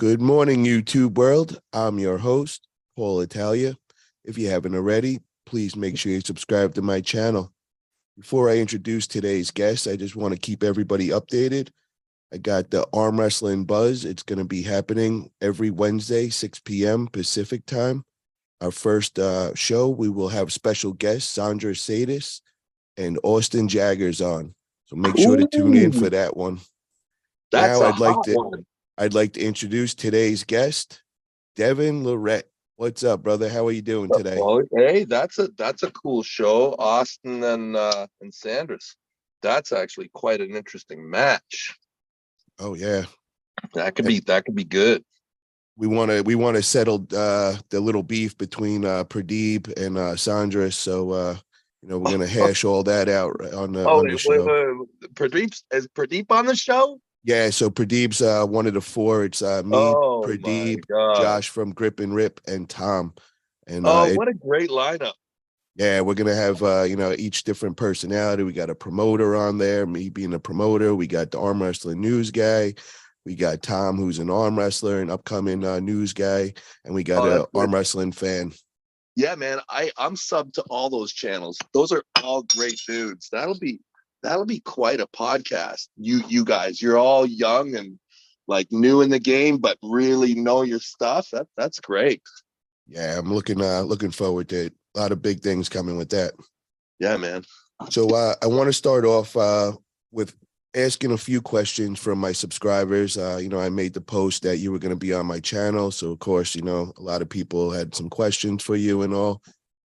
Good morning, YouTube world. I'm your host, Paul Italia. If you haven't already, please make sure you subscribe to my channel. Before I introduce today's guest, I just want to keep everybody updated. I got the Arm Wrestling Buzz. It's going to be happening every Wednesday, 6 p.m. Pacific time. Our first show, we will have special guests, Sandra Sadis and Austin Jaggers on. So make sure to tune in for that one. That's Now a hot one. I'd like to introduce today's guest, Devon Larratt. What's up, brother? How are you doing today? Well, hey, that's a cool show, Austin and Sanders. That's actually quite an interesting match. Oh yeah, That could be good. we want to settle the little beef between Pradeep and Sandra. So we're gonna hash all that out on the show. Is Pradeep on the show? Yeah, so Pradeep's one of the four. It's me, Oh my Pradeep, God. Josh from Grip and Rip, and Tom. And what a great lineup. yeah, we're gonna have each different personality. We got a promoter on there, me being a promoter. We got the arm wrestling news guy. We got Tom, who's an arm wrestler, an upcoming news guy, and we got an arm wrestling fan. Yeah, man, I'm sub to all those channels. Those are all great dudes. That'll be quite a podcast. You guys, you're all young and like new in the game, but really know your stuff. That's great. Yeah, I'm looking forward to it. A lot of big things coming with that. Yeah, man. So I want to start off with asking a few questions from my subscribers. I made the post that you were going to be on my channel. So, of course, a lot of people had some questions for you and all.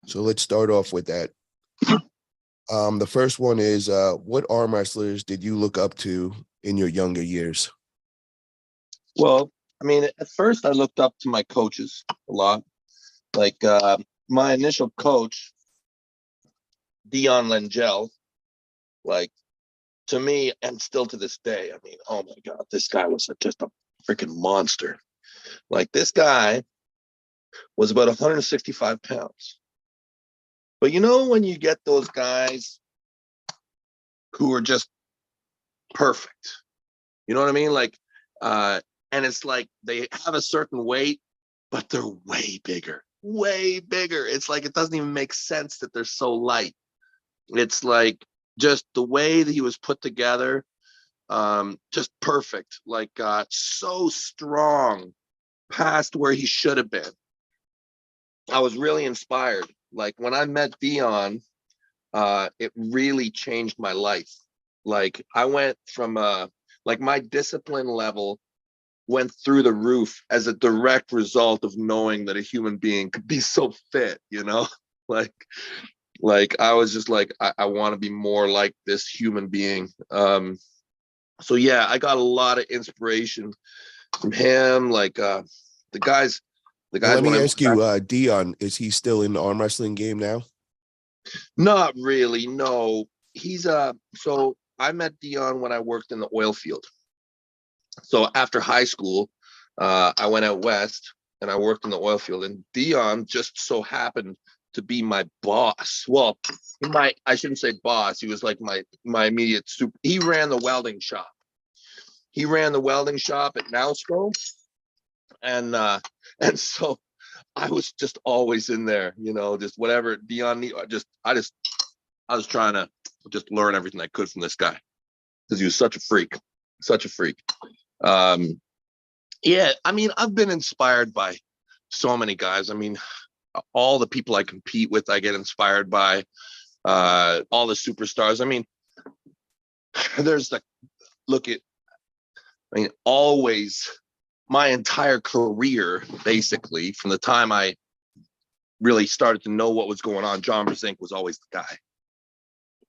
So let's start off with that. The first one is, what arm wrestlers did you look up to in your younger years? Well, I mean, at first I looked up to my coaches a lot. Like my initial coach, Dion Langell, like to me, and still to this day, I mean, oh my God, this guy was just a freaking monster. Like this guy was about 165 pounds. But when you get those guys who are just perfect, you know what I mean? Like, and it's like they have a certain weight, but they're way bigger. It's like it doesn't even make sense that they're so light. It's like just the way that he was put together, just perfect. Like so strong, past where he should have been. I was really inspired. Like when I met Dion, it really changed my life. Like I went from like my discipline level went through the roof as a direct result of knowing that a human being could be so fit, like I was just like, I want to be more like this human being. So yeah, I got a lot of inspiration from him. Like the guys. Let me ask you, Dion, is he still in the arm wrestling game now? Not really, no. He's so I met Dion when I worked in the oil field. So after high school, I went out west and I worked in the oil field, and Dion just so happened to be my boss. Well, I shouldn't say boss. He was like my immediate super. He ran the welding shop. He ran the welding shop at Nowsco, and so I was just always in there, just whatever Dion need. I was trying to just learn everything I could from this guy because he was such a freak. Yeah, I mean, I've been inspired by so many guys. I mean, all the people I compete with, I get inspired by. All the superstars. I mean, always my entire career, basically, from the time I really started to know what was going on, John Brzenk was always the guy.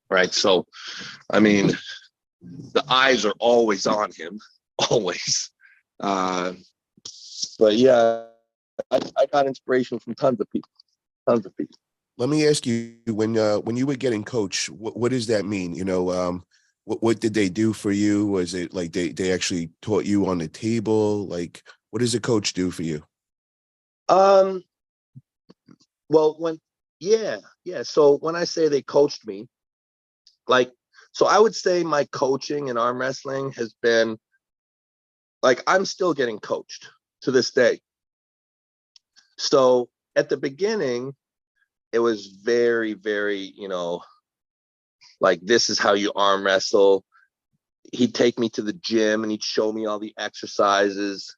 Right. So, I mean, the eyes are always on him, always. But yeah, I got inspiration from tons of people. Let me ask you, when you were getting coached, what does that mean? What did they do for you? Was it like they actually taught you on the table? Like, what does a coach do for you? Well, So when I say they coached me, so I would say my coaching in arm wrestling has been like, I'm still getting coached. to this day. So at the beginning, it was very, very, like, this is how you arm wrestle. He'd take me to the gym and he'd show me all the exercises.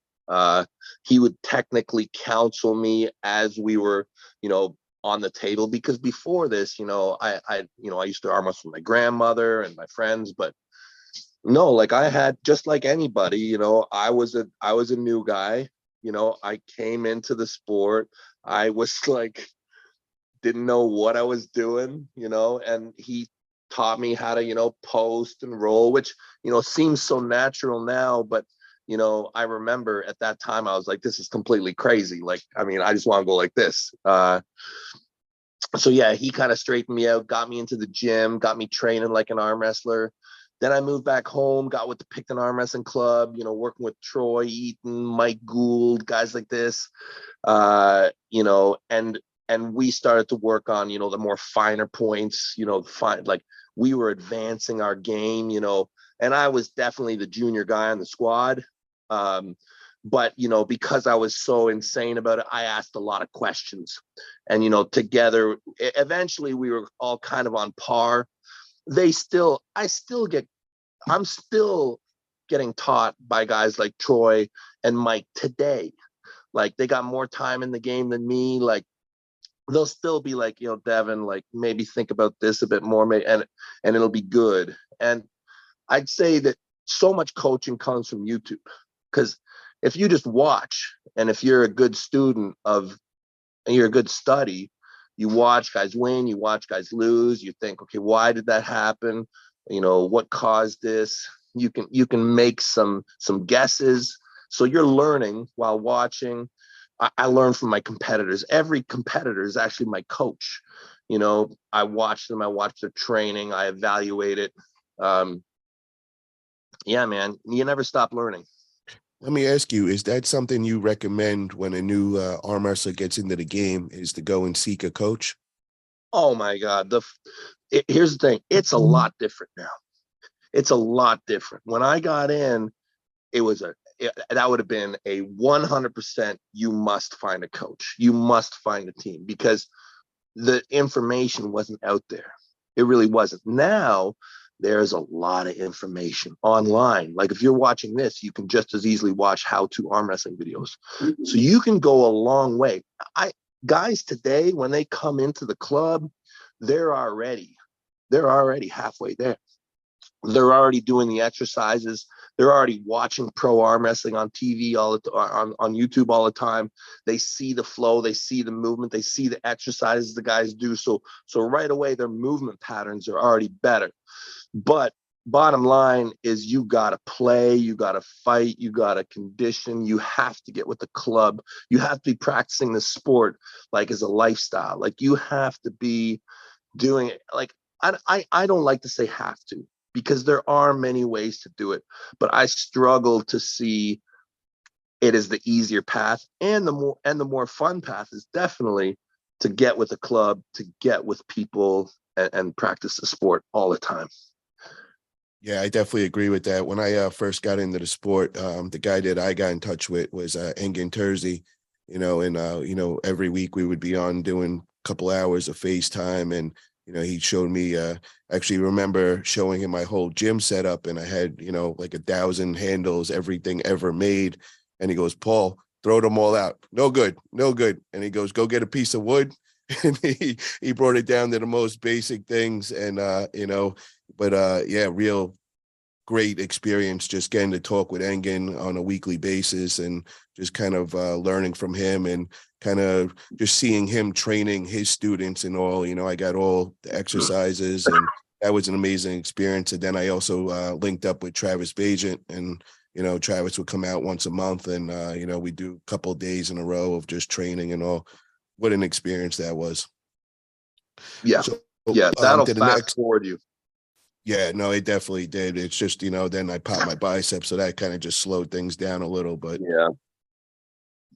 He would technically counsel me as we were, on the table, because before this, I used to arm wrestle with my grandmother and my friends, but no, like, I had, just like anybody, I was a new guy. I came into the sport. I was like, didn't know what I was doing, and he taught me how to, post and roll, which, seems so natural now. But, I remember at that time, I was like, this is completely crazy. Like, I mean, I just want to go like this. So yeah, he kind of straightened me out, got me into the gym, got me training like an arm wrestler. Then I moved back home, got with the Picton Arm Wrestling Club, working with Troy Eaton, Mike Gould, guys like this, and we started to work on, the more finer points, like, we were advancing our game, and I was definitely the junior guy on the squad. But, because I was so insane about it, I asked a lot of questions, and, together, eventually we were all kind of on par. I'm still getting taught by guys like Troy and Mike today. Like, they got more time in the game than me. Like, they'll still be like, Devon, like, maybe think about this a bit more, and it'll be good. And I'd say that so much coaching comes from YouTube, because if you just watch, and if you're a good student and you're a good study, you watch guys win, you watch guys lose, you think, okay, why did that happen? What caused this? You can make some guesses. So you're learning while watching. I learn from my competitors. Every competitor is actually my coach. I watch them, I watch their training, I evaluate it. Yeah, man, you never stop learning. Let me ask you, is that something you recommend when a new arm wrestler gets into the game, is to go and seek a coach? Oh my God. Here's the thing. It's a lot different now. It's a lot different. When I got in, that would have been a 100%. You must find a coach. You must find a team, because the information wasn't out there. It really wasn't. Now there's a lot of information online. Like, if you're watching this, you can just as easily watch how-to arm wrestling videos. So you can go a long way. Guys today, when they come into the club, they're already halfway there. They're already doing the exercises. They're already watching pro arm wrestling on TV on YouTube all the time. They see the flow, they see the movement, they see the exercises the guys do. So right away, their movement patterns are already better. But bottom line is, you got to play, you got to fight, you got to condition, you have to get with the club. You have to be practicing the sport like as a lifestyle. Like, you have to be doing it. Like, I don't like to say have to, because there are many ways to do it, but I struggle to see it as the easier path, and the more fun path is definitely to get with a club, to get with people, and practice the sport all the time. Yeah, I definitely agree with that. When I first got into the sport, the guy that I got in touch with was Engin Terzi, and every week we would be on doing a couple hours of FaceTime, and he showed me, actually remember showing him my whole gym setup, and I had, like 1,000 handles, everything ever made. And he goes, Paul, throw them all out. No good, no good. And he goes, go get a piece of wood. And he brought it down to the most basic things. And, yeah, real great experience just getting to talk with Engin on a weekly basis, and just kind of learning from him, and kind of just seeing him training his students and all. I got all the exercises, and that was an amazing experience. And then I also linked up with Travis Bajent, and Travis would come out once a month, and we do a couple of days in a row of just training and all. What an experience that was. Yeah. So That'll to the fast next forward you. Yeah, no, it definitely did. It's just, then I popped my bicep, so that kind of just slowed things down a little. But Yeah.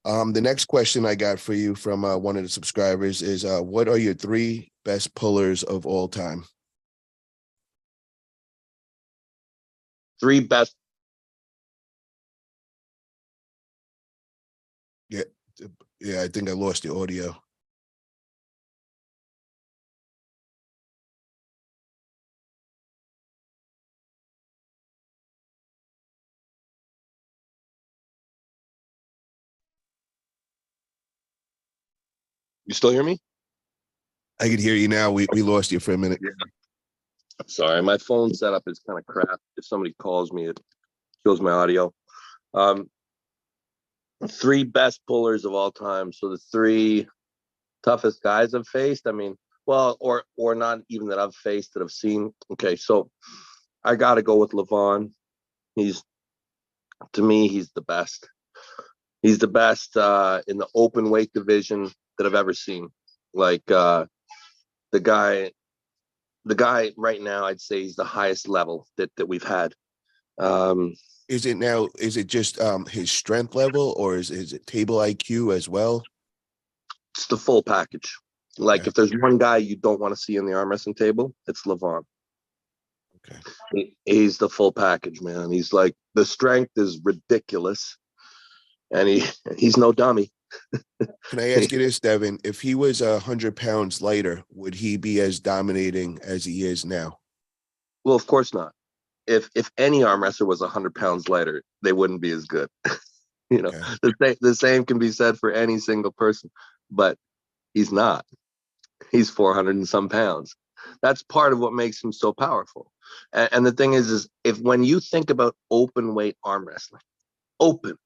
the next question I got for you from one of the subscribers is, what are your 3 best pullers of all time? 3 best Yeah, I think I lost the audio. You still hear me? I could hear you now. We lost you for a minute. Yeah. Sorry, my phone setup is kind of crap. If somebody calls me, it kills my audio. Um, three best pullers of all time. So the three toughest guys I've faced. I mean, well, or not even that I've faced, that I've seen. Okay, so I got to go with Lavon. To me, he's the best. He's the best in the open weight division that I've ever seen. Like the guy, right now, I'd say he's the highest level that we've had. Is it just his strength level, or is it table IQ as well? It's the full package. Like Okay. if there's one guy you don't want to see in the arm wrestling table, it's Lavon. Okay. He's the full package, man. He's like, the strength is ridiculous, and he's no dummy. Can I ask you this, Devin? If he was 100 pounds lighter, would he be as dominating as he is now? Well, of course not. If any arm wrestler was 100 pounds lighter, they wouldn't be as good. Okay. The same can be said for any single person, but he's not. He's 400 and some pounds. That's part of what makes him so powerful. And the thing is if when you think about open weight arm wrestling, open,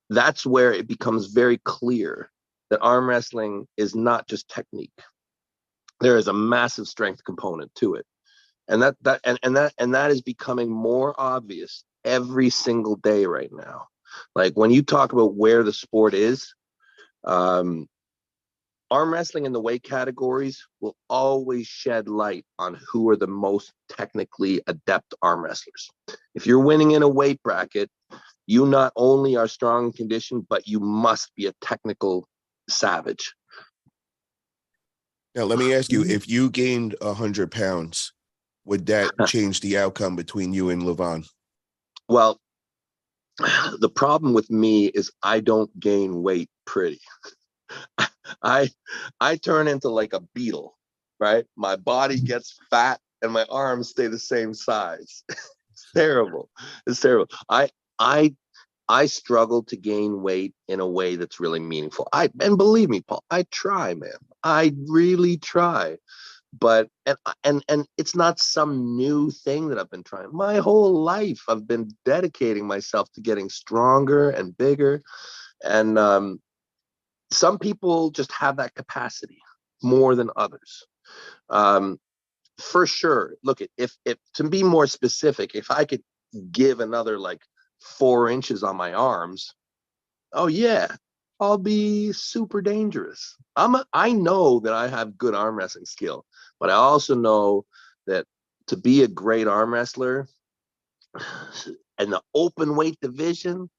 that's where it becomes very clear that arm wrestling is not just technique. There is a massive strength component to it. And that is becoming more obvious every single day right now. Like when you talk about where the sport is, arm wrestling in the weight categories will always shed light on who are the most technically adept arm wrestlers. If you're winning in a weight bracket, you not only are strong and conditioned, but you must be a technical savage. Now, let me ask you: if you gained 100 pounds, would that change the outcome between you and Lavon? Well, the problem with me is I don't gain weight pretty. I I turn into like a beetle, right? My body gets fat and my arms stay the same size. It's terrible. It's terrible. I I struggle to gain weight in a way that's really meaningful. And believe me, Paul, I try, man. I really try. But and it's not some new thing that I've been trying. My whole life I've been dedicating myself to getting stronger and bigger. And some people just have that capacity more than others. Um, for sure. Look, if to be more specific, if I could give another like 4 inches on my arms, oh yeah, I'll be super dangerous. I know that I have good arm wrestling skill, but I also know that to be a great arm wrestler in the open weight division,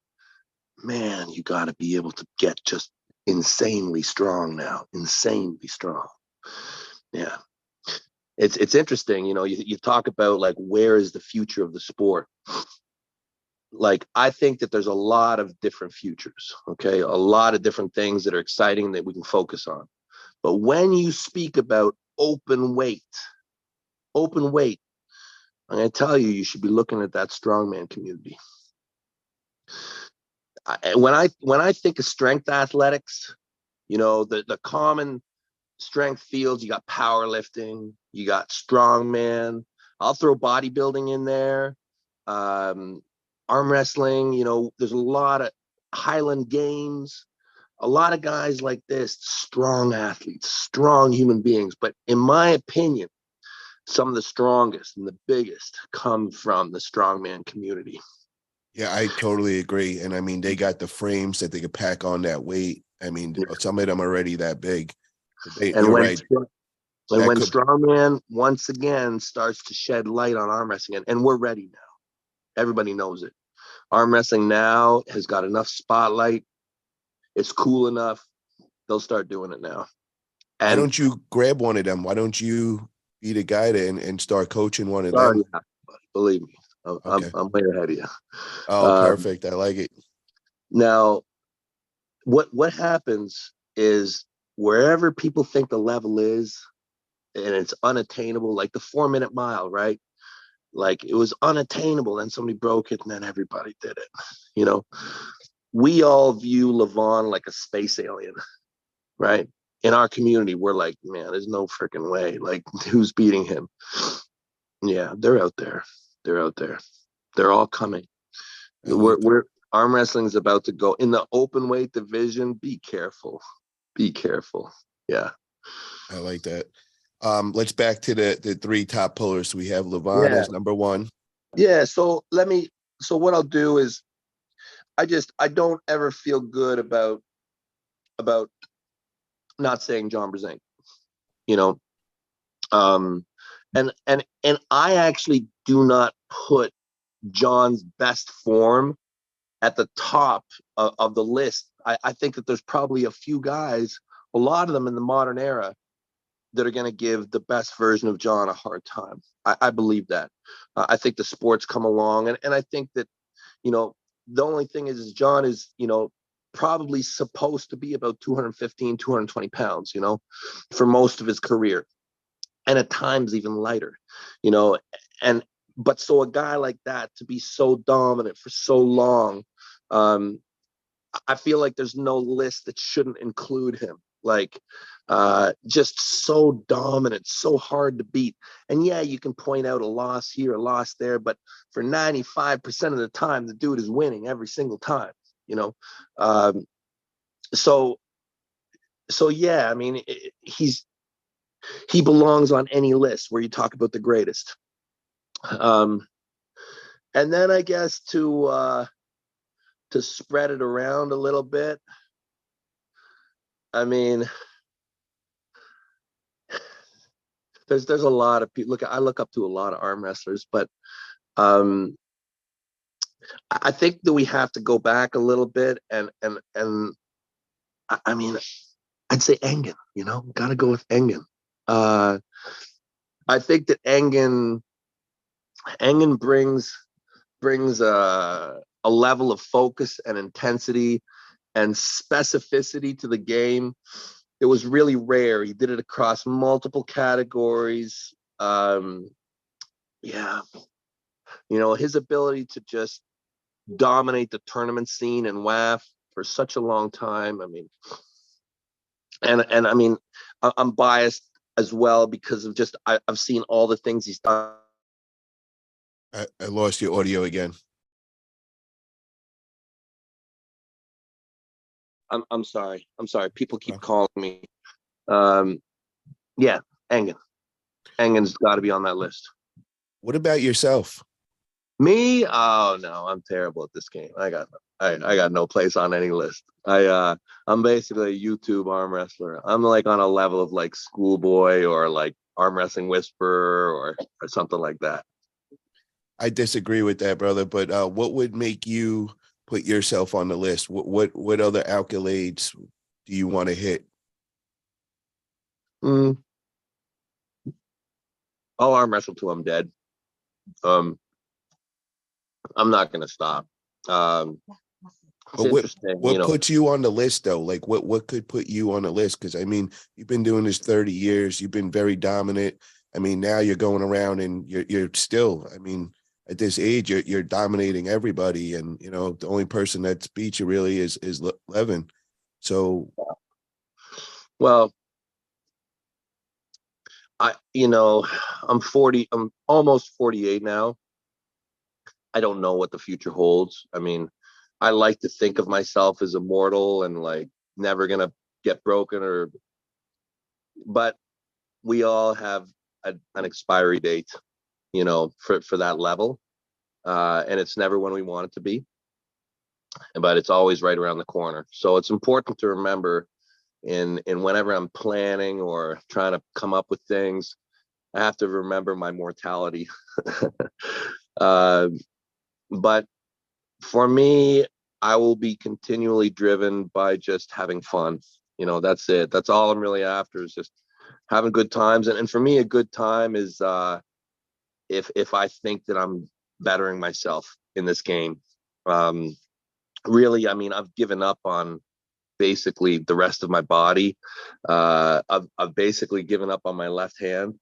man, you got to be able to get just insanely strong now, insanely strong. Yeah. It's interesting, you talk about like where is the future of the sport. Like I think that there's a lot of different futures, okay? A lot of different things that are exciting that we can focus on. But when you speak about open weight, I'm going to tell you, you should be looking at that strongman community. When I think of strength athletics, the common strength fields, you got powerlifting, you got strongman. I'll throw bodybuilding in there. Arm wrestling, there's a lot of Highland Games, a lot of guys like this, strong athletes, strong human beings. But in my opinion, some of the strongest and the biggest come from the strongman community. Yeah, I totally agree. And I mean, they got the frames that they could pack on that weight. I mean, some of them are already that big. And You're right. when strongman once again starts to shed light on arm wrestling, and we're ready now. Everybody knows it. Arm wrestling now has got enough spotlight. It's cool enough. They'll start doing it now. Why And don't you grab one of them? Why don't you be the guy and start coaching one of sorry, them? believe me, Okay. I'm way ahead of you. Oh, perfect. I like it. Now, what happens is wherever people think the level is, and it's unattainable, like the 4-minute mile, right? Like it was unattainable, then somebody broke it, and then everybody did it. You know, we all view Lavon like a space alien, right? In our community, we're like, man, there's no freaking way. Like, who's beating him? Yeah, they're out there. They're out there. They're all coming. I like that. We're arm wrestling is about to go in the open weight division. Be careful. Be careful. Yeah. I like that. Let's back to the three top pullers. We have Lavon Yeah. as number one. Yeah. So what I'll do is I don't ever feel good about not saying John Brzenk, you know. And I actually do not put John's best form at the top of the list. I think that there's probably a few guys, a lot of them in the modern era, that are going to give the best version of John a hard time. I believe that. I think the sport's come along, and I think that, you know, the only thing is John is, you know, probably supposed to be about 215, 220 pounds, you know, for most of his career, and at times even lighter, you know. And but so a guy like that to be so dominant for so long, um, I feel like there's no list that shouldn't include him. Like, just so dominant, so hard to beat. And yeah, you can point out a loss here, a loss there, but for 95% of the time, the dude is winning every single time, you know? Um, so, so yeah, I mean, he belongs on any list where you talk about the greatest. Um, and then I guess to spread it around a little bit, I mean, there's a lot of people. I look up to a lot of arm wrestlers, but um, I think that we have to go back a little bit, and I mean, I'd say Engen. You know, got to go with Engen. Uh, I think that Engen brings a level of focus and intensity and specificity to the game. It was really rare. He did it across multiple categories. Yeah, you know, his ability to just dominate the tournament scene and WAF for such a long time. I mean, and I mean, I'm biased as well because of just I've seen all the things he's done. I lost your audio again. I'm sorry. I'm sorry. People keep Oh. calling me. Yeah, Engen. Engen's got to be on that list. What about yourself? Me? Oh no, I'm terrible at this game. I got no place on any list. I'm basically a YouTube arm wrestler. I'm like on a level of like Schoolboy or like Arm Wrestling Whisperer or something like that. I disagree with that, brother. But what would make you put yourself on the list? What other accolades do you want to hit? Mm, I'll arm wrestle till I'm dead. Um, I'm not gonna stop. It's But interesting, you what know. puts you on the list though? Like what could put you on the list? Because I mean, you've been doing this 30 years. You've been very dominant. I mean, now you're going around and you're still. I mean, at this age, you're dominating everybody, and you know the only person that's beat you really is Levin. So Well, you know, I'm 40. I'm almost 48 now. I don't know what the future holds. I mean, I like to think of myself as immortal and like never gonna get broken but we all have an expiry date, you know, for that level. And it's never when we want it to be, but it's always right around the corner. So it's important to remember in whenever I'm planning or trying to come up with things, I have to remember my mortality. uh, but for me, I will be continually driven by just having fun. You know, that's it. That's all I'm really after is just having good times. And for me, a good time is if I think that I'm bettering myself in this game. Really, I mean, I've given up on basically the rest of my body. I've basically given up on my left hand,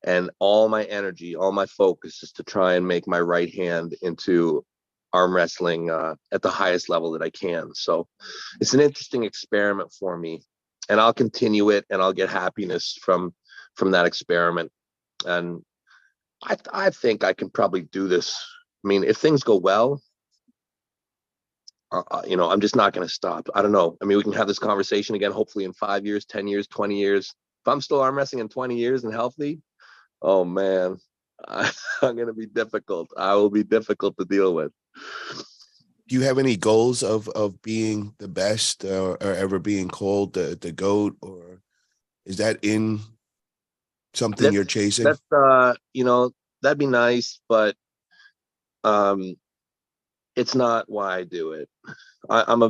and all my energy, all my focus is to try and make my right hand into arm wrestling at the highest level that I can. So it's an interesting experiment for me, and I'll continue it, and I'll get happiness from that experiment. And I think I can probably do this. I mean, if things go well, I'm just not going to stop. I don't know. I mean, we can have this conversation again, hopefully in 5 years, 10 years, 20 years. If I'm still arm wrestling in 20 years and healthy, oh man, I'm going to be difficult. I will be difficult to deal with. Do you have any goals of being the best or ever being called the GOAT, or is that in something you're chasing? That's that'd be nice, but it's not why I do it. I'm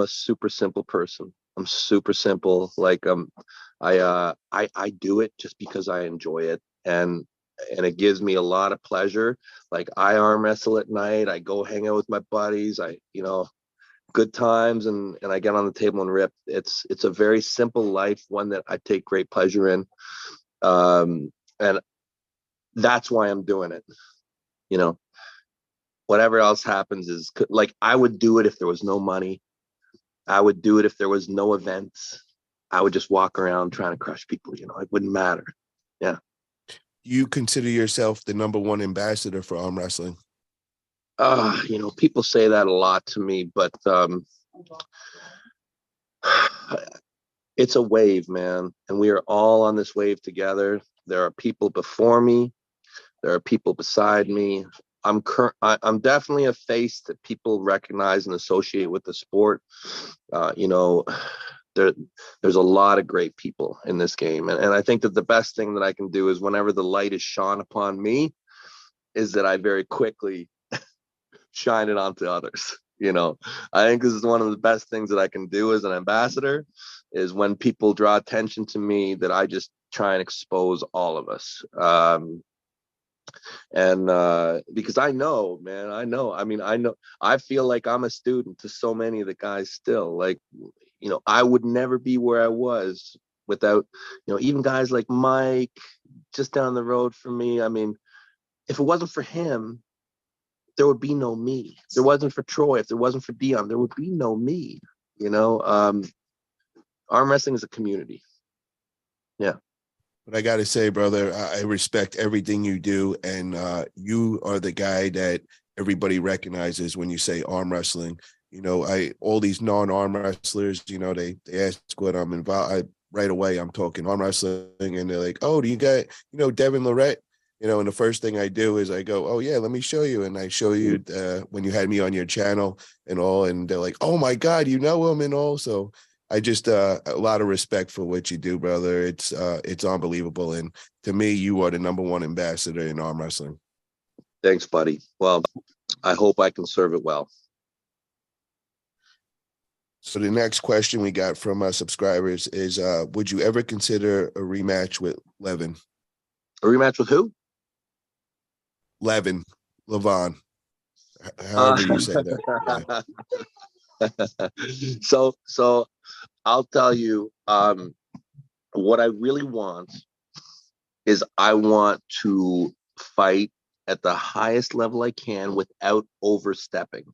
a super simple person. I'm super simple. Like I do it just because I enjoy it, and it gives me a lot of pleasure. Like I arm wrestle at night. I go hang out with my buddies. Good times, and I get on the table and rip. It's a very simple life, one that I take great pleasure in, and that's why I'm doing it. Whatever else happens is like, I would do it if there was no money. I would do it if there was no events. I would just walk around trying to crush people. It wouldn't matter. Yeah. You consider yourself the number one ambassador for arm wrestling? People say that a lot to me, but it's a wave, man. And we are all on this wave together. There are people before me. There are people beside me. I'm definitely a face that people recognize and associate with the sport. There's a lot of great people in this game. And I think that the best thing that I can do is, whenever the light is shone upon me, is that I very quickly shine it onto others. I think this is one of the best things that I can do as an ambassador, is when people draw attention to me, that I just try and expose all of us. Because I know, man, I feel like I'm a student to so many of the guys still. Like, I would never be where I was without, even guys like Mike just down the road from me. I mean, if it wasn't for him, there would be no me. If it wasn't for Troy, if it wasn't for Dion, there would be no me. Arm wrestling is a community. Yeah. But I got to say, brother, I respect everything you do. And you are the guy that everybody recognizes when you say arm wrestling. All these non-arm wrestlers, they ask what I'm involved. Right away, I'm talking arm wrestling, and they're like, "Oh, do you got, Devon Larratt?" And the first thing I do is I go, "Oh yeah, let me show you." And I show you when you had me on your channel and all, and they're like, "Oh my God, you know him," and all. So I just a lot of respect for what you do, brother. It's unbelievable. And to me, you are the number one ambassador in arm wrestling. Thanks, buddy. Well, I hope I can serve it well. So the next question we got from our subscribers is, would you ever consider a rematch with Lavon? A rematch with who? Lavon. However you say that. Yeah. So I'll tell you, what I really want is, I want to fight at the highest level I can without overstepping.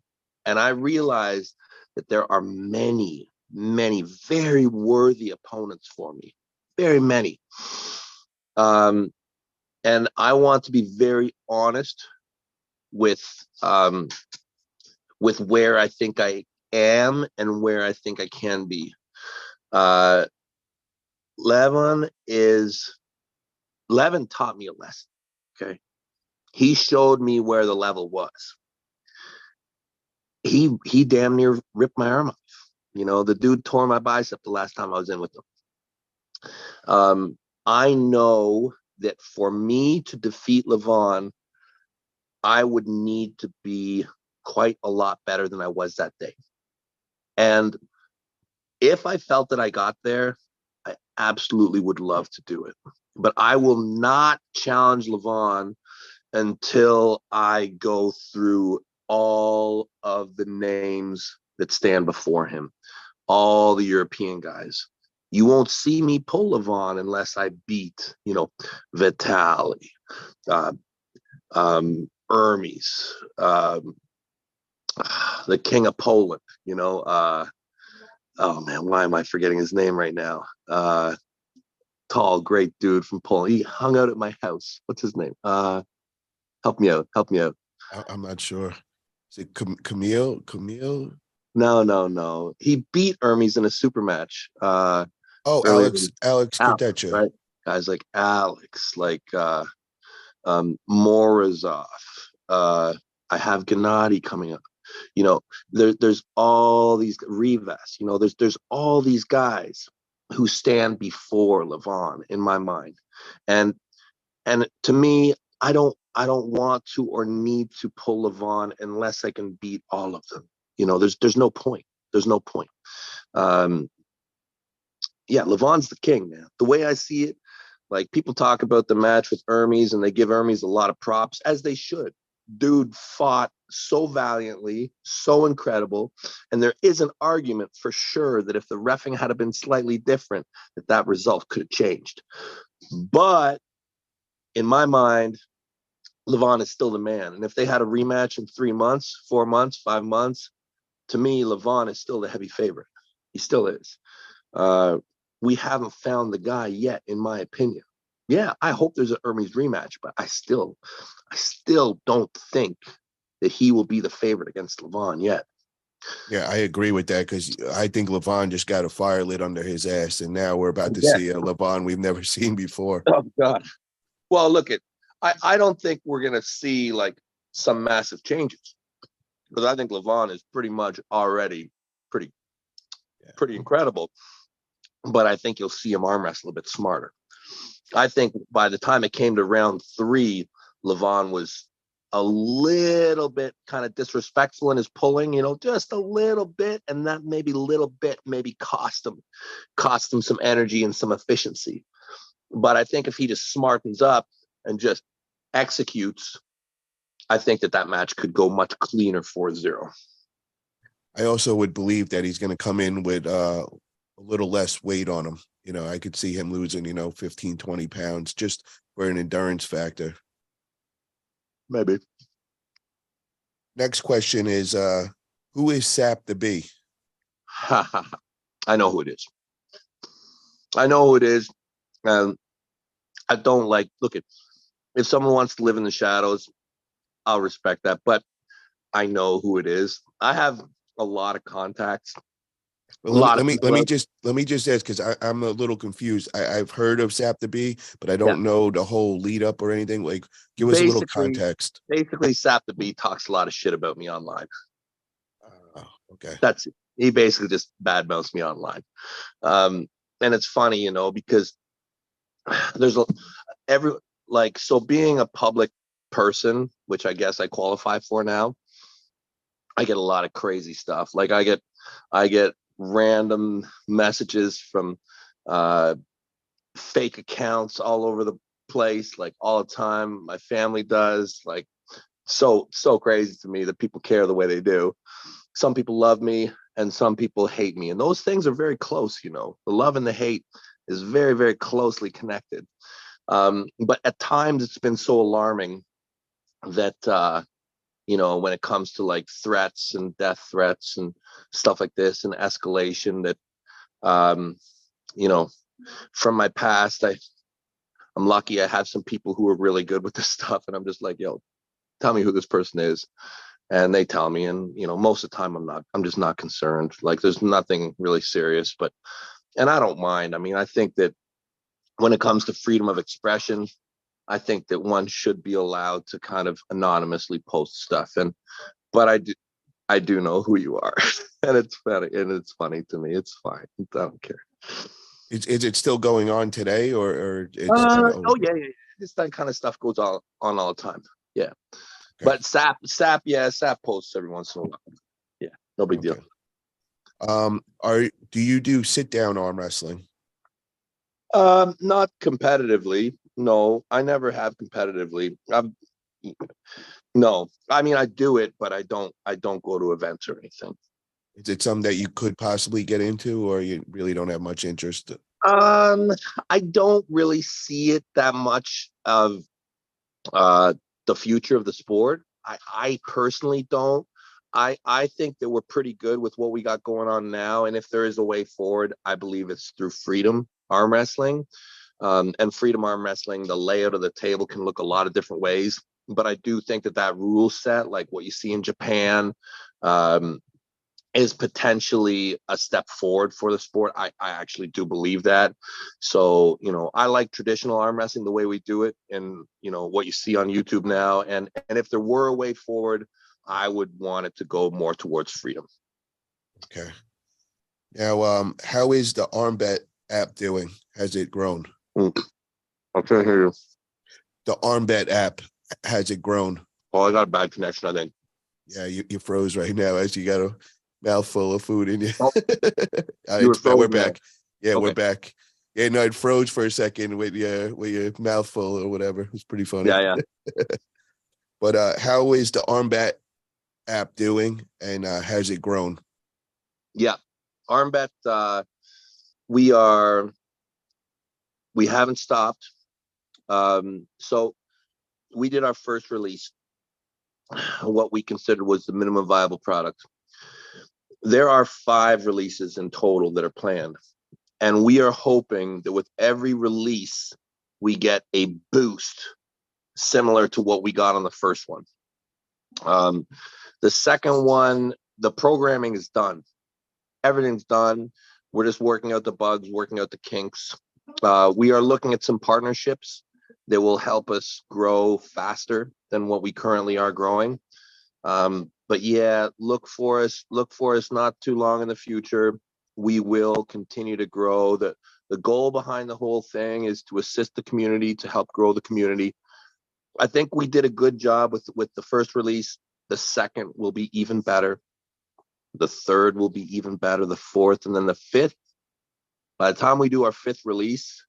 And I realize that there are many, many very worthy opponents for me. Very many. And I want to be very honest with where I think I am and where I think I can be. Lavon taught me a lesson. Okay. He showed me where the level was. He damn near ripped my arm off. The dude tore my bicep the last time I was in with him. I know that for me to defeat Lavon, I would need to be quite a lot better than I was that day. And if I felt that I got there, I absolutely would love to do it. But I will not challenge Lavon until I go through all of the names that stand before him. all the European guys. You won't see me pull Lavon unless I beat, Vitali, Hermes, the King of Poland, oh man, why am I forgetting his name right now? Tall, great dude from Poland. He hung out at my house. What's his name? Help me out. I'm not sure. Is it Camille? No. He beat Hermes in a super match. Oh, Earlier. Alex Alex, Kadecha. right? Guys like Alex, like Morozov. I have Gennady coming up. There's all these Rivas. There's all these guys who stand before Lavon in my mind, and to me, I don't want to or need to pull Lavon unless I can beat all of them. There's no point. There's no point. Yeah, Lavon's the king, man. The way I see it, like people talk about the match with Hermes and they give Hermes a lot of props, as they should. Dude fought so valiantly, so incredible. And there is an argument for sure that if the reffing had been slightly different, that result could have changed. But in my mind, Lavon is still the man. And if they had a rematch in 3 months, 4 months, 5 months, to me, Lavon is still the heavy favorite. He still is. We haven't found the guy yet, in my opinion. Yeah, I hope there's an Hermes rematch, but I still don't think that he will be the favorite against Lavon yet. Yeah, I agree with that because I think Lavon just got a fire lit under his ass, and now we're about to see a Lavon we've never seen before. Oh God. Well, look I don't think we're gonna see like some massive changes, because I think Lavon is pretty much already pretty incredible. But I think you'll see him arm wrestle a bit smarter. I think by the time it came to round 3, Lavon was a little bit kind of disrespectful in his pulling, just a little bit, and that little bit cost him some energy and some efficiency. But I think if he just smartens up and just executes, I think that match could go much cleaner 4-0. I also would believe that he's going to come in with a little less weight on him. I could see him losing, 15, 20 pounds just for an endurance factor. Maybe. Next question is, who is Sap the Bee? I know who it is. I don't if someone wants to live in the shadows, I'll respect that, but I know who it is. I have a lot of contacts. Let me just ask, because I'm a little confused. I've heard of Sap the Bee, but I don't know the whole lead up or anything. Like, give us a little context. Basically, Sap the Bee talks a lot of shit about me online. Okay. That's it. He basically just badmouths me online. And it's funny, because there's being a public person, which I guess I qualify for now, I get a lot of crazy stuff. Like I get random messages from fake accounts all over the place, like all the time. My family does, like, so crazy to me that people care the way they do. Some people love me and some people hate me, and those things are very close. The love and the hate is very, very closely connected. But at times it's been so alarming that when it comes to like threats and death threats and stuff like this and escalation, that from my past, I'm lucky I have some people who are really good with this stuff, and I'm just like, yo, tell me who this person is, and they tell me, and most of the time I'm just not concerned. Like, there's nothing really serious, and I don't mind. I mean, I think that when it comes to freedom of expression, I think that one should be allowed to kind of anonymously post stuff, but I do know who you are, and it's funny to me. It's fine. I don't care. Is it still going on today, or it's oh yeah. This kind of stuff goes on all the time. Yeah. Okay. But Sap posts every once in a while. Yeah, no big deal. Do you do sit down arm wrestling? Not competitively. No, I never have competitively. No, I mean, I do it, but I don't go to events or anything. Is it something that you could possibly get into, or you really don't have much interest? I don't really see it that much of the future of the sport. I personally don't. I think that we're pretty good with what we got going on now. And if there is a way forward, I believe it's through Freedom Arm Wrestling. And Freedom Arm Wrestling, the layout of the table can look a lot of different ways. But I do think that that rule set, like what you see in Japan, is potentially a step forward for the sport. I actually do believe that. So, I like traditional arm wrestling the way we do it and, what you see on YouTube now. And if there were a way forward, I would want it to go more towards freedom. Okay. Now, how is the ArmBet app doing? Has it grown? I'm trying to hear you. The ArmBet app, has it grown? Oh, I got a bad connection, I think. Yeah, you froze right now as you got a mouthful of food in you. Oh, All right, we're back. Yeah, okay. We're back. Yeah, no, it froze for a second with your mouthful or whatever. It was pretty funny. Yeah. But how is the ArmBet app doing, and has it grown? Yeah. ArmBet, we haven't stopped. So we did our first release, what we considered was the minimum viable product. There are 5 releases in total that are planned. And we are hoping that with every release, we get a boost similar to what we got on the first one. The second one, the programming is done. Everything's done. We're just working out the bugs, working out the kinks. We are looking at some partnerships that will help us grow faster than what we currently are growing. But yeah, look for us not too long in the future. We will continue to grow. The goal behind the whole thing is to assist the community, to help grow the community. I think we did a good job with the first release. The second will be even better. The third will be even better. The fourth, and then the fifth. By the time we do our 5th release,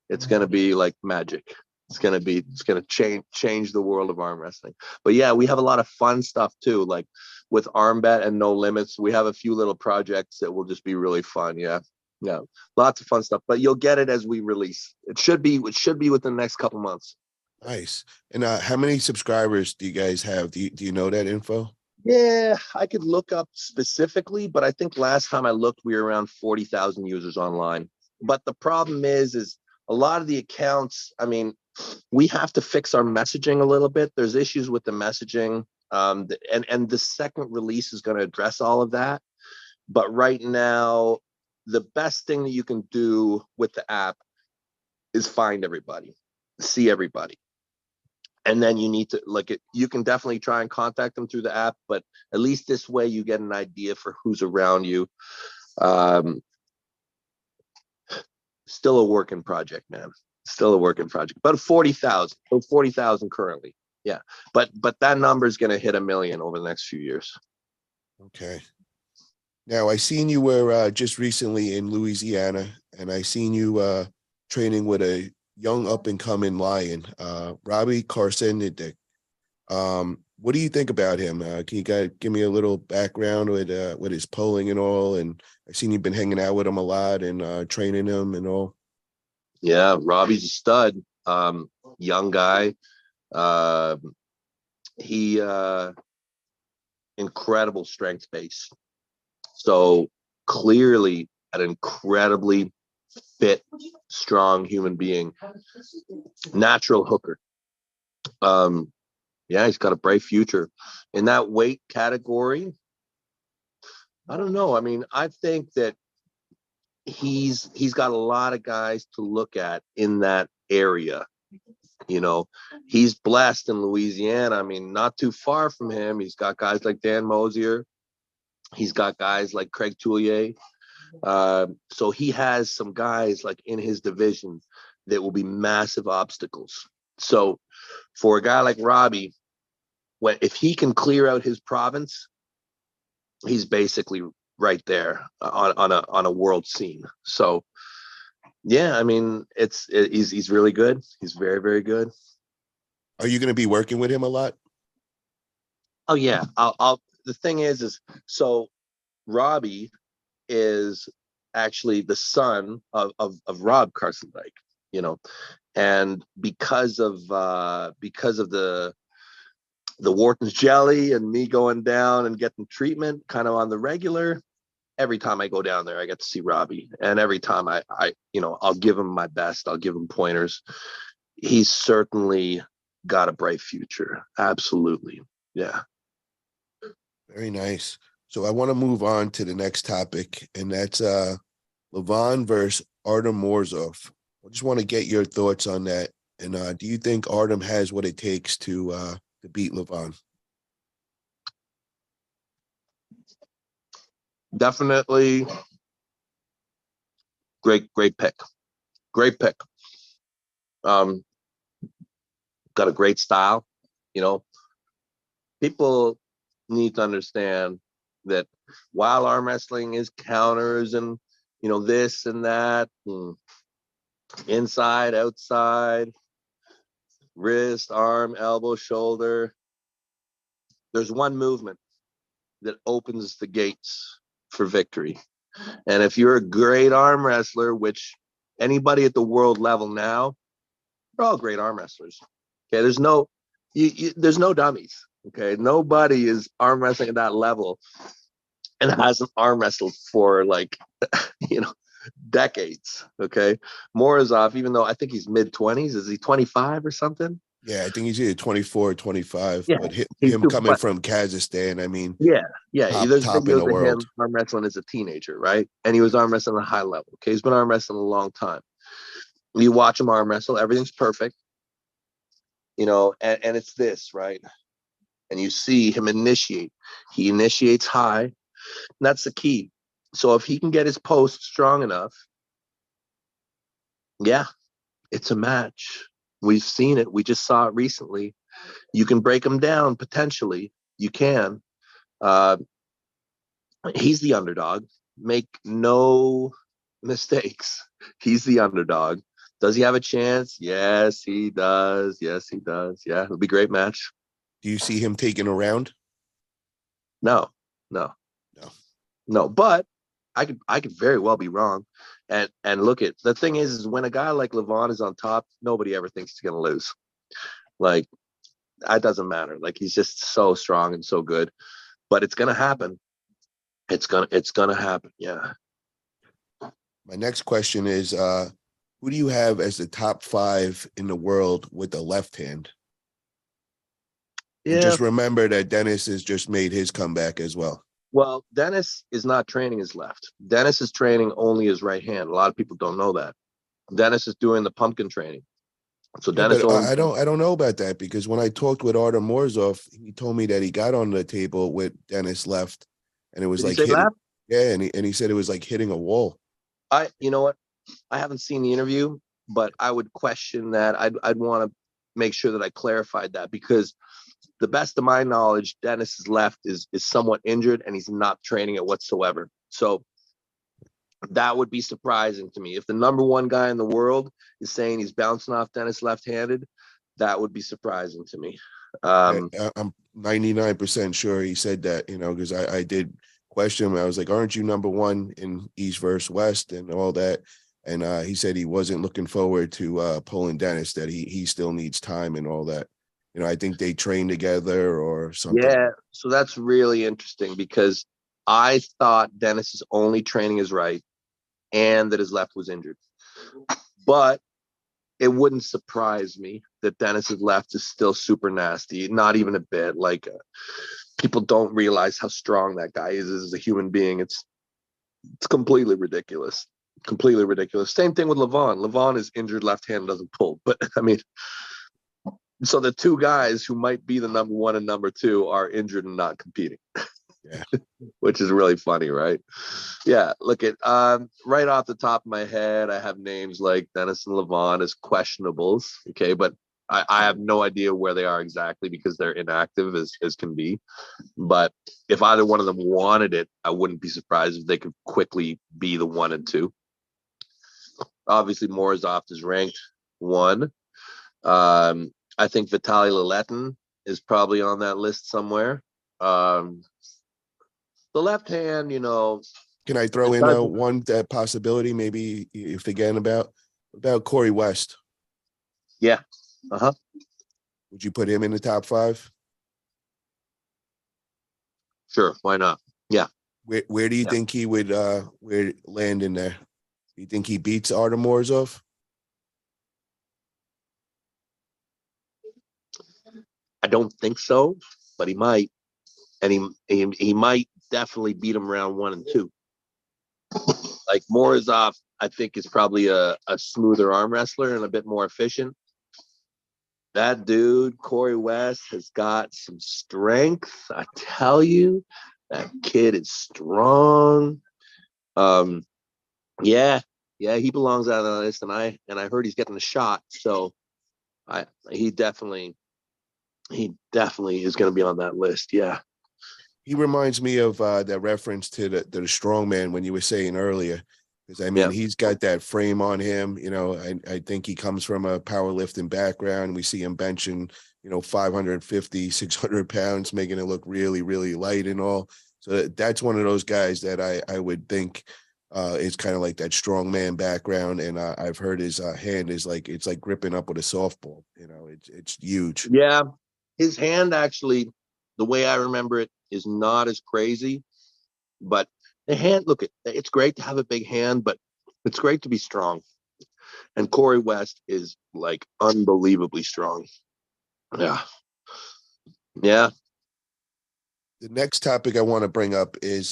it's going to be like magic. It's going to change the world of arm wrestling. But yeah, we have a lot of fun stuff too. Like with ArmBet and No Limits, we have a few little projects that will just be really fun. Yeah. Lots of fun stuff, but you'll get it as we release. It should be within the next couple months. Nice. And how many subscribers do you guys have? Do you know that info? Yeah, I could look up specifically, but I think last time I looked, we were around 40,000 users online. But the problem is a lot of the accounts, I mean, we have to fix our messaging a little bit. There's issues with the messaging. And the second release is going to address all of that. But right now, the best thing that you can do with the app is find everybody, see everybody. And then you need to you can definitely try and contact them through the app, but at least this way you get an idea for who's around you. Still a working project, man. Still a working project. About 40,000. 40,000 currently. Yeah. But that number is going to hit 1 million over the next few years. Okay. Now, I seen you were just recently in Louisiana, and I seen you training with a young up-and-coming lion, Robbie Carson. What do you think about him? Can you guys give me a little background with his polling and all? And I've seen you've been hanging out with him a lot and training him and all. Yeah, Robbie's a stud. Young guy. He incredible strength base. So clearly an incredibly fit, strong human being. Natural hooker. Yeah, he's got a bright future. In that weight category, I don't know. I mean, I think that he's got a lot of guys to look at in that area. He's blessed in Louisiana. I mean, not too far from him, he's got guys like Dan Mosier. He's got guys like Craig Toulier. So he has some guys like in his division that will be massive obstacles. So for a guy like Robbie, if he can clear out his province, he's basically right there on a world scene. So yeah, I mean, he's really good. He's very, very good. Are you going to be working with him a lot? Oh yeah, I'll the thing is so Robbie is actually the son of Rob Carson, and because of the Wharton's jelly and me going down and getting treatment kind of on the regular, every time I go down there, I get to see Robbie. And every time I'll give him my best. I'll give him pointers. He's certainly got a bright future. Absolutely. Yeah. Very nice. So I want to move on to the next topic, and that's Lavon versus Artem Nazarov. I just want to get your thoughts on that. And do you think Artem has what it takes to beat Lavon? Definitely great pick. Great pick. Got a great style. People need to understand that while arm wrestling is counters and this and that, inside, outside, wrist, arm, elbow, shoulder, there's one movement that opens the gates for victory. And if you're a great arm wrestler, which anybody at the world level now, they're all great arm wrestlers. Okay, there's no dummies. Okay, nobody is arm wrestling at that level and hasn't arm wrestled for decades. Okay, Morozov, even though I think he's mid-20s, is he 25 or something? Yeah, I think he's either 24 or 25, Yeah, but him coming from Kazakhstan, I mean, yeah. There's top in the videos of world. him arm wrestling as a teenager, right? And he was arm wrestling at a high level. Okay, he's been arm wrestling a long time. You watch him arm wrestle, everything's perfect, and it's this, right? And you see him initiate. He initiates high, and that's the key. So if he can get his post strong enough, yeah, it's a match. We've seen it. We just saw it recently. You can break him down potentially. You can. He's the underdog. Make no mistakes. He's the underdog. Does he have a chance? Yes, he does. Yes, he does. Yeah, it'll be a great match. Do you see him taking a round? No. But I could very well be wrong. And look, at the thing is when a guy like Lavon is on top, nobody ever thinks he's gonna lose. Like, that doesn't matter. Like, he's just so strong and so good. But it's gonna happen. It's gonna happen. Yeah. My next question is, who do you have as the top 5 in the world with the left hand? Yeah. And just remember that Dennis has just made his comeback as well. Well, Dennis is not training his left. Dennis is training only his right hand. A lot of people don't know that. Dennis is doing the pumpkin training. So Yeah, Dennis but only. I don't know about that, because when I talked with Artem Nazarov, he told me that he got on the table with Dennis left, and it was Did he like say hitting. left? Yeah, and he said it was like hitting a wall. You know what? I haven't seen the interview, but I would question that. I'd want to make sure that I clarified that, because the best of my knowledge, Dennis's left is somewhat injured and he's not training it whatsoever. So that would be surprising to me. If the number one guy in the world is saying he's bouncing off Dennis left-handed, that would be surprising to me. I'm 99% sure he said that, because I did question him. I was like, aren't you number one in East versus West and all that? And he said he wasn't looking forward to pulling Dennis, that he still needs time and all that. I think they train together or something. Yeah, so that's really interesting, because I thought Dennis is only training his right and that his left was injured. But it wouldn't surprise me that Dennis's left is still super nasty, not even a bit. Like, people don't realize how strong that guy is as a human being. It's completely ridiculous. Completely ridiculous. Same thing with Lavon. Lavon is injured left hand, doesn't pull. But I mean, so the two guys who might be the number one and number two are injured and not competing. Yeah. Which is really funny, right? Yeah, look at right off the top of my head, I have names like Dennis and Lavon as questionables. Okay, but I have no idea where they are exactly, because they're inactive as can be. But if either one of them wanted it, I wouldn't be surprised if they could quickly be the 1 and 2. Obviously, Morozov is ranked 1. I think Vitaly Laletin is probably on that list somewhere. the left hand, Can I throw it in doesn't. one possibility? Maybe you're forgetting about Corey West. Yeah. Uh-huh. Would you put him in the top 5? Sure. Why not? Yeah. Where do you Yeah. think he would where land in there? Do you think he beats Artem Nazarov? I don't think so, but he might. And he might definitely beat him round 1 and 2. Like Morozov, I think, is probably a smoother arm wrestler and a bit more efficient. That dude, Corey West, has got some strength. I tell you, that kid is strong. Yeah, he belongs out of the list, and I heard he's getting a shot. So he definitely is going to be on that list. Yeah. He reminds me of that reference to the strongman when you were saying earlier. Because I mean, Yeah. he's got that frame on him. I think he comes from a powerlifting background. We see him benching, 550, 600 pounds, making it look really, really light and all. So that's one of those guys that I would think is kind of like that strongman background. And I've heard his hand is like, it's like gripping up with a softball. It's huge. Yeah. His hand, actually, the way I remember it, is not as crazy. But the hand, look, it's great to have a big hand, but it's great to be strong. And Corey West is like unbelievably strong. Yeah. Yeah. The next topic I want to bring up is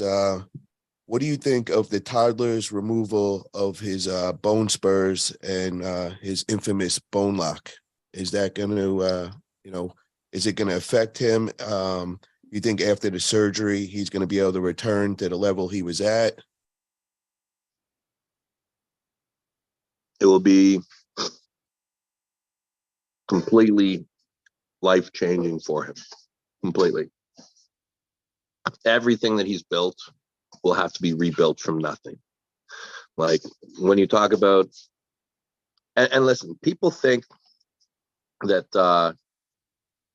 what do you think of the toddler's removal of his bone spurs and his infamous bone lock? Is that going to, is it going to affect him? You think after the surgery, he's going to be able to return to the level he was at? It will be completely life changing for him. Completely. Everything that he's built will have to be rebuilt from nothing. Like when you talk about, and listen, people think that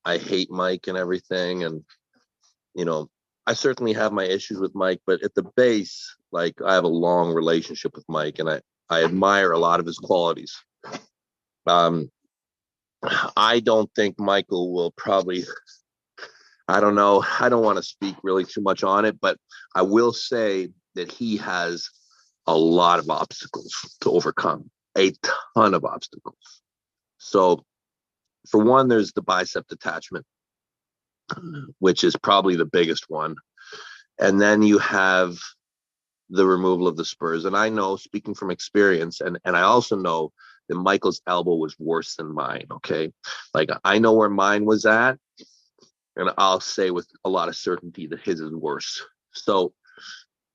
I hate Mike and everything. And, I certainly have my issues with Mike, but at the base, like I have a long relationship with Mike and I admire a lot of his qualities. I don't think Michael will probably, I don't know. I don't want to speak really too much on it, but I will say that he has a lot of obstacles to overcome, a ton of obstacles. So, for one, there's the bicep detachment, which is probably the biggest one. And then you have the removal of the spurs. And I know, speaking from experience, and I also know that Michael's elbow was worse than mine. Okay. Like I know where mine was at. And I'll say with a lot of certainty that his is worse. So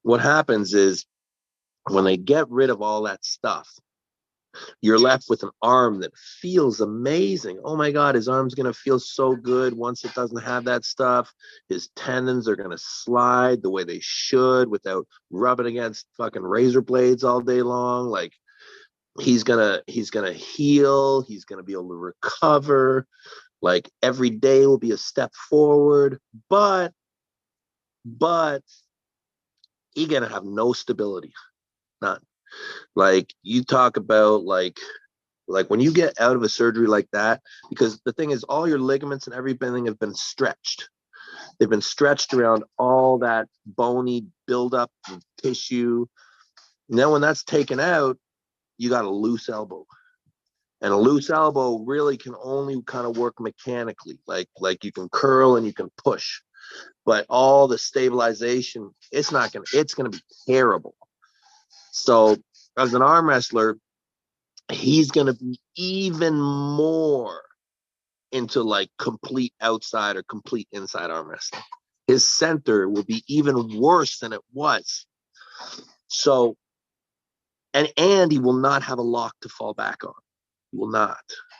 what happens is when they get rid of all that stuff, you're left with an arm that feels amazing. Oh my God, his arm's going to feel so good once it doesn't have that stuff. His tendons are going to slide the way they should without rubbing against fucking razor blades all day long. Like he's going to heal. He's going to be able to recover. Like every day will be a step forward, but he's going to have no stability. None. Like you talk about like when you get out of a surgery like that, because the thing is all your ligaments and everything have been stretched. They've been stretched around all that bony buildup of tissue. And then when that's taken out, you got a loose elbow. And a loose elbow really can only kind of work mechanically. Like you can curl and you can push. But all the stabilization, it's going to be terrible. So as an arm wrestler, he's going to be even more into like complete outside or complete inside arm wrestling. His center will be even worse than it was. So, and he will not have a lock to fall back on. He will not.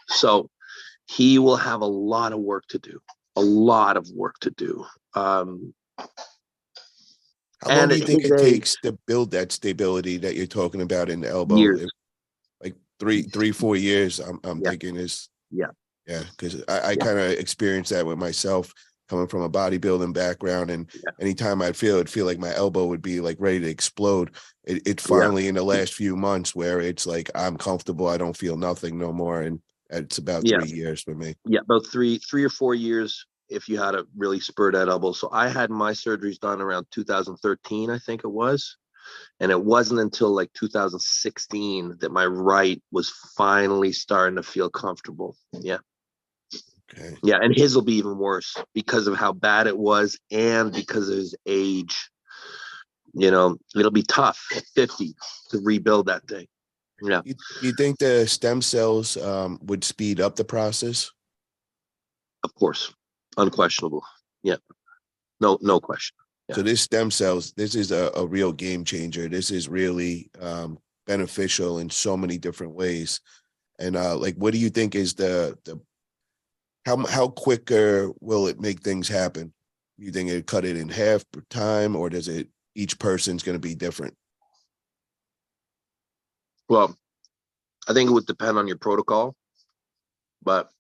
So he will have a lot of work to do. How long do you think it takes to build that stability that you're talking about in the elbow? Years. Like 3-4 years, I'm Yeah. thinking is Yeah. because I kind of experienced that with myself. coming from a bodybuilding background, and Yeah. anytime I'd feel like my elbow would be like ready to explode. It Yeah. finally in the last few months where it's like I'm comfortable, I don't feel nothing no more, and it's about Yeah. 3 years for me. Yeah. About three or 4 years if you had a really spurred that elbow. So I had my surgeries done around 2013, I think it was. And it wasn't until like 2016 that my right was finally starting to feel comfortable. Yeah. Okay. Yeah. And his will be even worse because of how bad it was and because of his age. It'll be tough at 50 to rebuild that thing. Yeah. Do you think the stem cells would speed up the process? Of course. Unquestionable. Yeah. No question. Yeah. So this stem cells, this is a real game changer. This is really beneficial in so many different ways. And like, what do you think is the how quicker will it make things happen? You think it cut it in half per time, or does it each person's going to be different? Well, I think it would depend on your protocol, but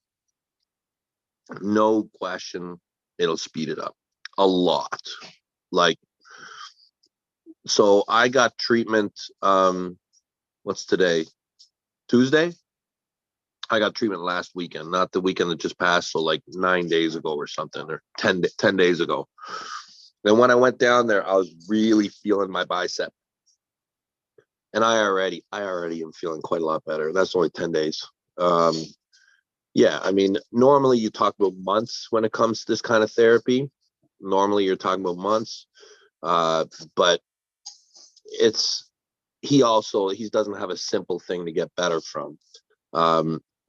no question it'll speed it up a lot. Like, so I got treatment. What's today? Tuesday? I got treatment last weekend, not the weekend that just passed. So like 9 days ago or something, or 10 days ago. Then when I went down there, I was really feeling my bicep. And I already am feeling quite a lot better. That's only 10 days. Yeah, I mean, normally you talk about months when it comes to this kind of therapy. Normally you're talking about months. But he doesn't have a simple thing to get better from.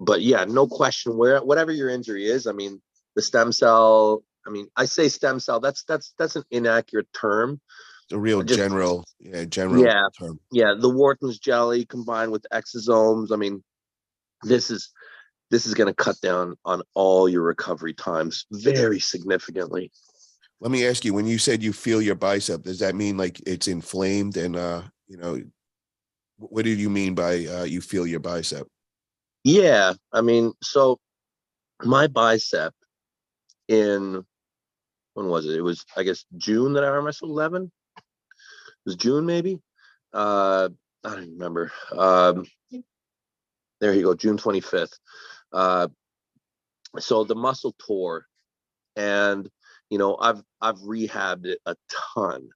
But yeah, no question, whatever your injury is, I mean, the stem cell, I mean, I say stem cell, that's an inaccurate term. A real Just general yeah, term. yeah, the Wharton's jelly combined with exosomes. I mean, this is going to cut down on all your recovery times very significantly. Let me ask you, when you said you feel your bicep, does that mean like it's inflamed? And what did you mean by you feel your bicep? Yeah, I mean, so my bicep in when was it? It was, I guess, June that I arm wrestled 11. It was June maybe. I don't remember. There you go, June 25th. So the muscle tore, and I've rehabbed it a ton,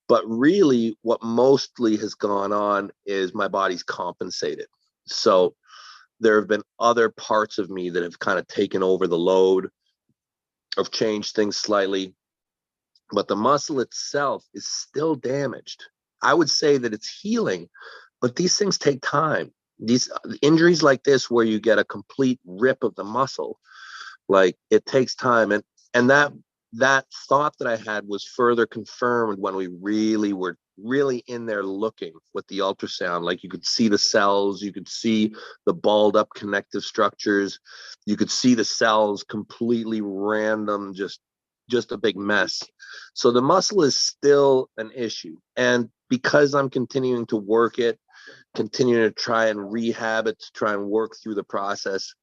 but really what mostly has gone on is my body's compensated. So there have been other parts of me that have kind of taken over the load, have changed things slightly, but the muscle itself is still damaged. I would say that it's healing, but these things take time. These injuries like this, where you get a complete rip of the muscle, like, it takes time. And that thought that I had was further confirmed when we really were in there looking with the ultrasound. Like, you could see the cells, you could see the balled up connective structures, you could see the cells completely random, just a big mess. So the muscle is still an issue, and because I'm continuing to work it, continuing to try and rehab it, to try and work through the process,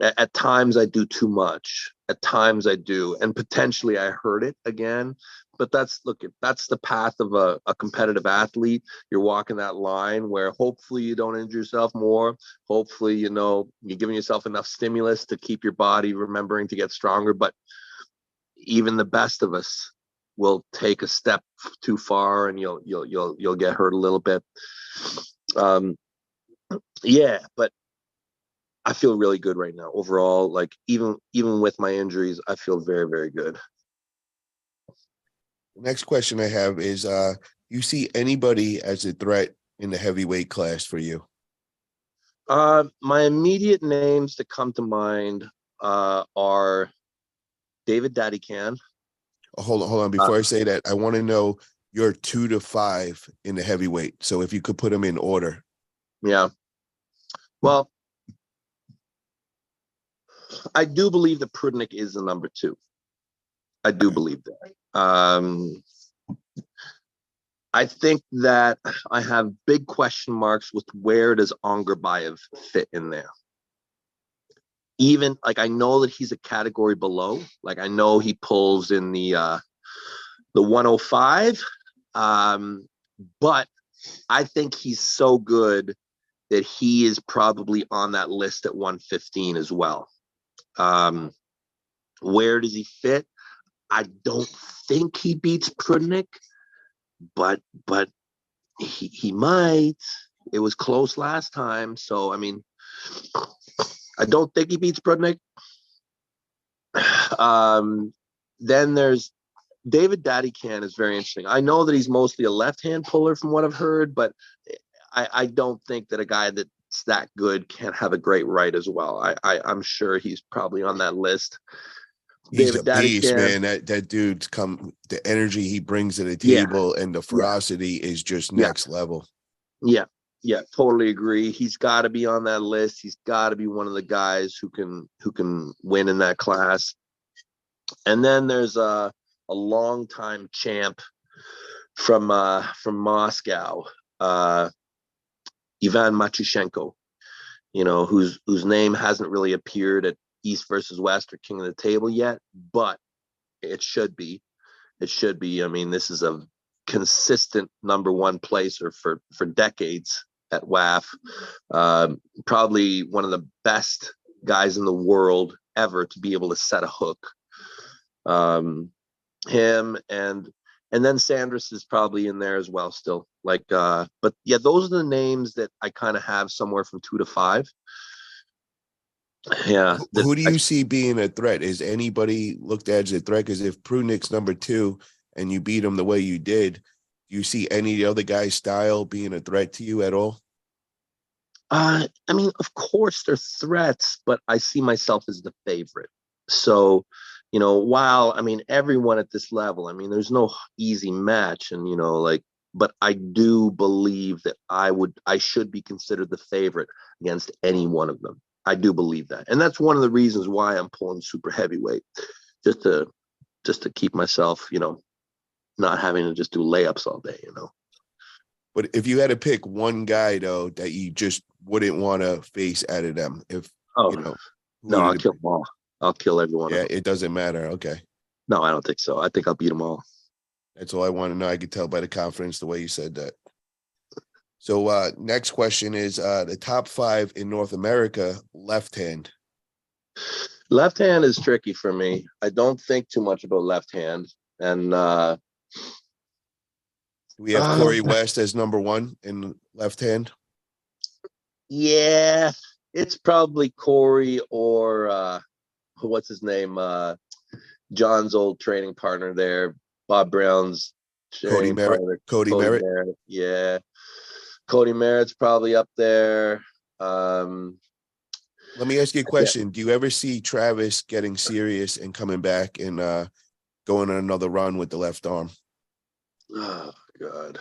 at times I do too much. At times I do, and potentially I hurt it again. But that's the path of a competitive athlete. You're walking that line where hopefully you don't injure yourself more. Hopefully, you're giving yourself enough stimulus to keep your body remembering to get stronger. But even the best of us will take a step too far, and you'll get hurt a little bit. Yeah, but I feel really good right now overall. Like, even with my injuries, I feel very, very good. The next question I have is, you see anybody as a threat in the heavyweight class for you? My immediate names that come to mind are David Daddy Can. Oh, hold on. Before I say that, I want to know your 2 to 5 in the heavyweight. So if you could put them in order. Yeah. Well, I do believe that Prudnik is the number 2. I do believe that. I think that I have big question marks with where does Ongarbayev fit in there. even like I know that he's a category below. Like I know he pulls in the 105, but I think he's so good that he is probably on that list at 115 as well. Where does he fit? I don't think he beats Prudnik, but he might. It was close last time, so I mean, I don't think he beats Prudnik. Then there's David Daddycan is very interesting. I know that he's mostly a left-hand puller from what I've heard, but I don't think that a guy that's that good can't have a great right as well. I'm sure he's probably on that list. He's David a beast, Daddycan, man. That dude's the energy he brings to the yeah, table and the ferocity is just yeah, next level. yeah, yeah, totally agree. He's got to be on that list. He's got to be one of the guys who can win in that class. And then there's a longtime champ from Moscow, Ivan Matyushenko, whose name hasn't really appeared at East versus West or King of the Table yet, but it should be. It should be. I mean, this is a consistent number one placer for decades at WAF. Probably one of the best guys in the world ever to be able to set a hook. Him and then Sanders is probably in there as well still. But yeah, those are the names that I kind of have somewhere from 2 to 5. Yeah. Who do you see being a threat? Is anybody looked at as a threat? Because if Prudnik's number 2 and you beat him the way you did, do you see any other guy's style being a threat to you at all? I mean, of course they're threats, but I see myself as the favorite. So, while, I mean, everyone at this level, I mean, there's no easy match and, but I do believe that I should be considered the favorite against any one of them. I do believe that. And that's one of the reasons why I'm pulling super heavyweight, just to keep myself, not having to just do layups all day, But if you had to pick one guy though that you just wouldn't want to face out of them, no, I'll kill them all. I'll kill everyone. Yeah, it doesn't matter. Okay. No, I don't think so. I think I'll beat them all. That's all I want to know. I could tell by the confidence the way you said that. So next question is the top 5 in North America left hand. Left hand is tricky for me. I don't think too much about left hand. And we have Corey West as number 1 in left hand. Yeah, it's probably Corey or what's his name? John's old training partner there, Bob Brown's Cody Merritt. Cody Merritt. Yeah. Cody Merritt's probably up there. Let me ask you a question. Do you ever see Travis getting serious and coming back and going on another run with the left arm? Oh, God.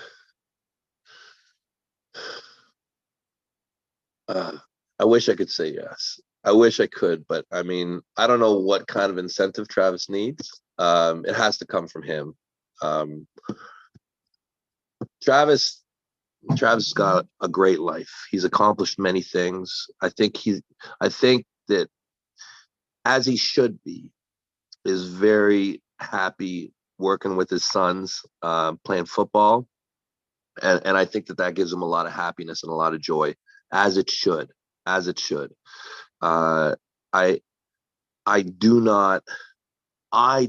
I wish I could say yes. I wish I could, but I mean, I don't know what kind of incentive Travis needs. It has to come from him. Travis has got a great life. He's accomplished many things. I think that, as he should be, is very happy working with his sons, playing football. And I think that gives him a lot of happiness and a lot of joy, as it should. I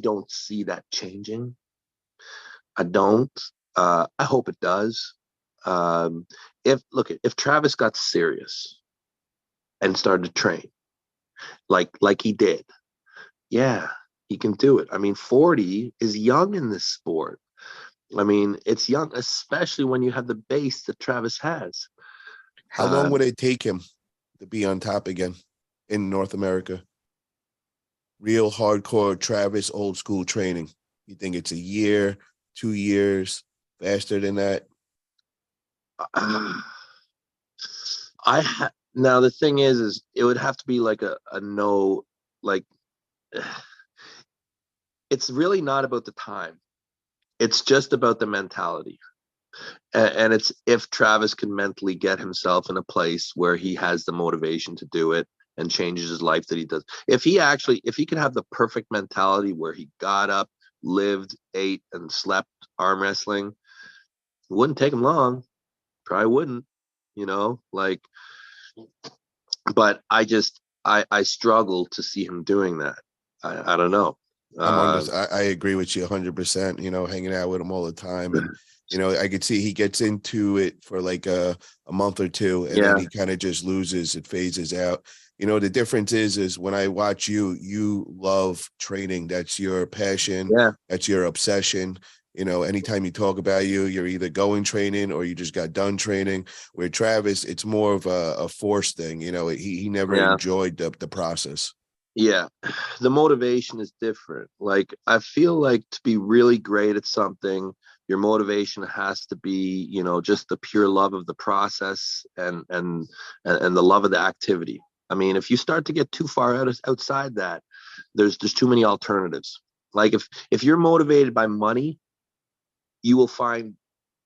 don't see that changing. I don't. I hope it does. If Travis got serious and started to train like he did, yeah, he can do it. I mean, 40 is young in this sport. I mean, it's young, especially when you have the base that Travis has. How long would it take him to be on top again in North America? Real hardcore Travis old school training. You think it's a year, 2 years, faster than that? Now the thing is it would have to be like a no, like it's really not about the time. It's just about the mentality. And it's if Travis can mentally get himself in a place where he has the motivation to do it and changes his life that he does. If he could have the perfect mentality where he got up, lived, ate, and slept arm wrestling, it wouldn't take him long. Probably wouldn't, like, but I struggle to see him doing that. I don't know. I agree with you 100%, hanging out with him all the time. And, I could see he gets into it for like a month or two, and then he kind of just loses, it phases out. The difference is when I watch you love training. That's your passion. Yeah. That's your obsession. Anytime you talk about you're either going training or you just got done training. Where Travis, it's more of a force thing. He never enjoyed the process. Yeah, the motivation is different. Like, I feel like to be really great at something, your motivation has to be, just the pure love of the process and the love of the activity. I mean, if you start to get too far outside that, there's too many alternatives. Like, if you're motivated by money, you will find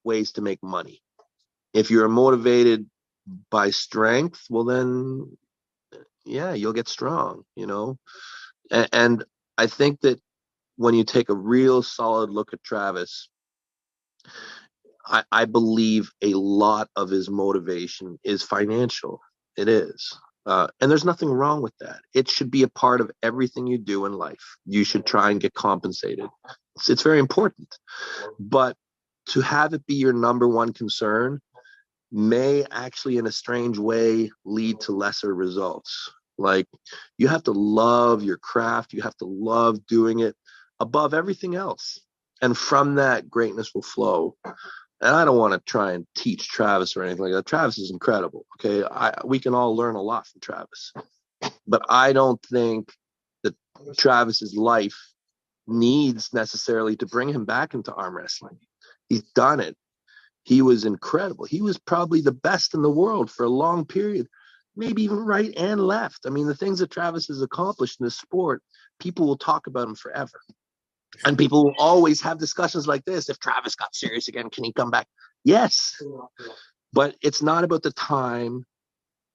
ways to make money. If you're motivated by strength, well then, yeah, you'll get strong, and I think that when you take a real solid look at Travis, I believe a lot of his motivation is financial. It is. And there's nothing wrong with that. It should be a part of everything you do in life. You should try and get compensated. It's very important. But to have it be your number one concern may actually, in a strange way, lead to lesser results. Like, you have to love your craft. You have to love doing it above everything else. And from that, greatness will flow. And I don't want to try and teach Travis or anything like that. Travis is incredible. Okay. We can all learn a lot from Travis. But I don't think that Travis's life needs necessarily to bring him back into arm wrestling. He's done it. He was incredible. He was probably the best in the world for a long period, maybe even right and left. I mean, the things that Travis has accomplished in this sport, people will talk about him forever. And people will always have discussions like this. If Travis got serious again, can he come back? Yes. But it's not about the time.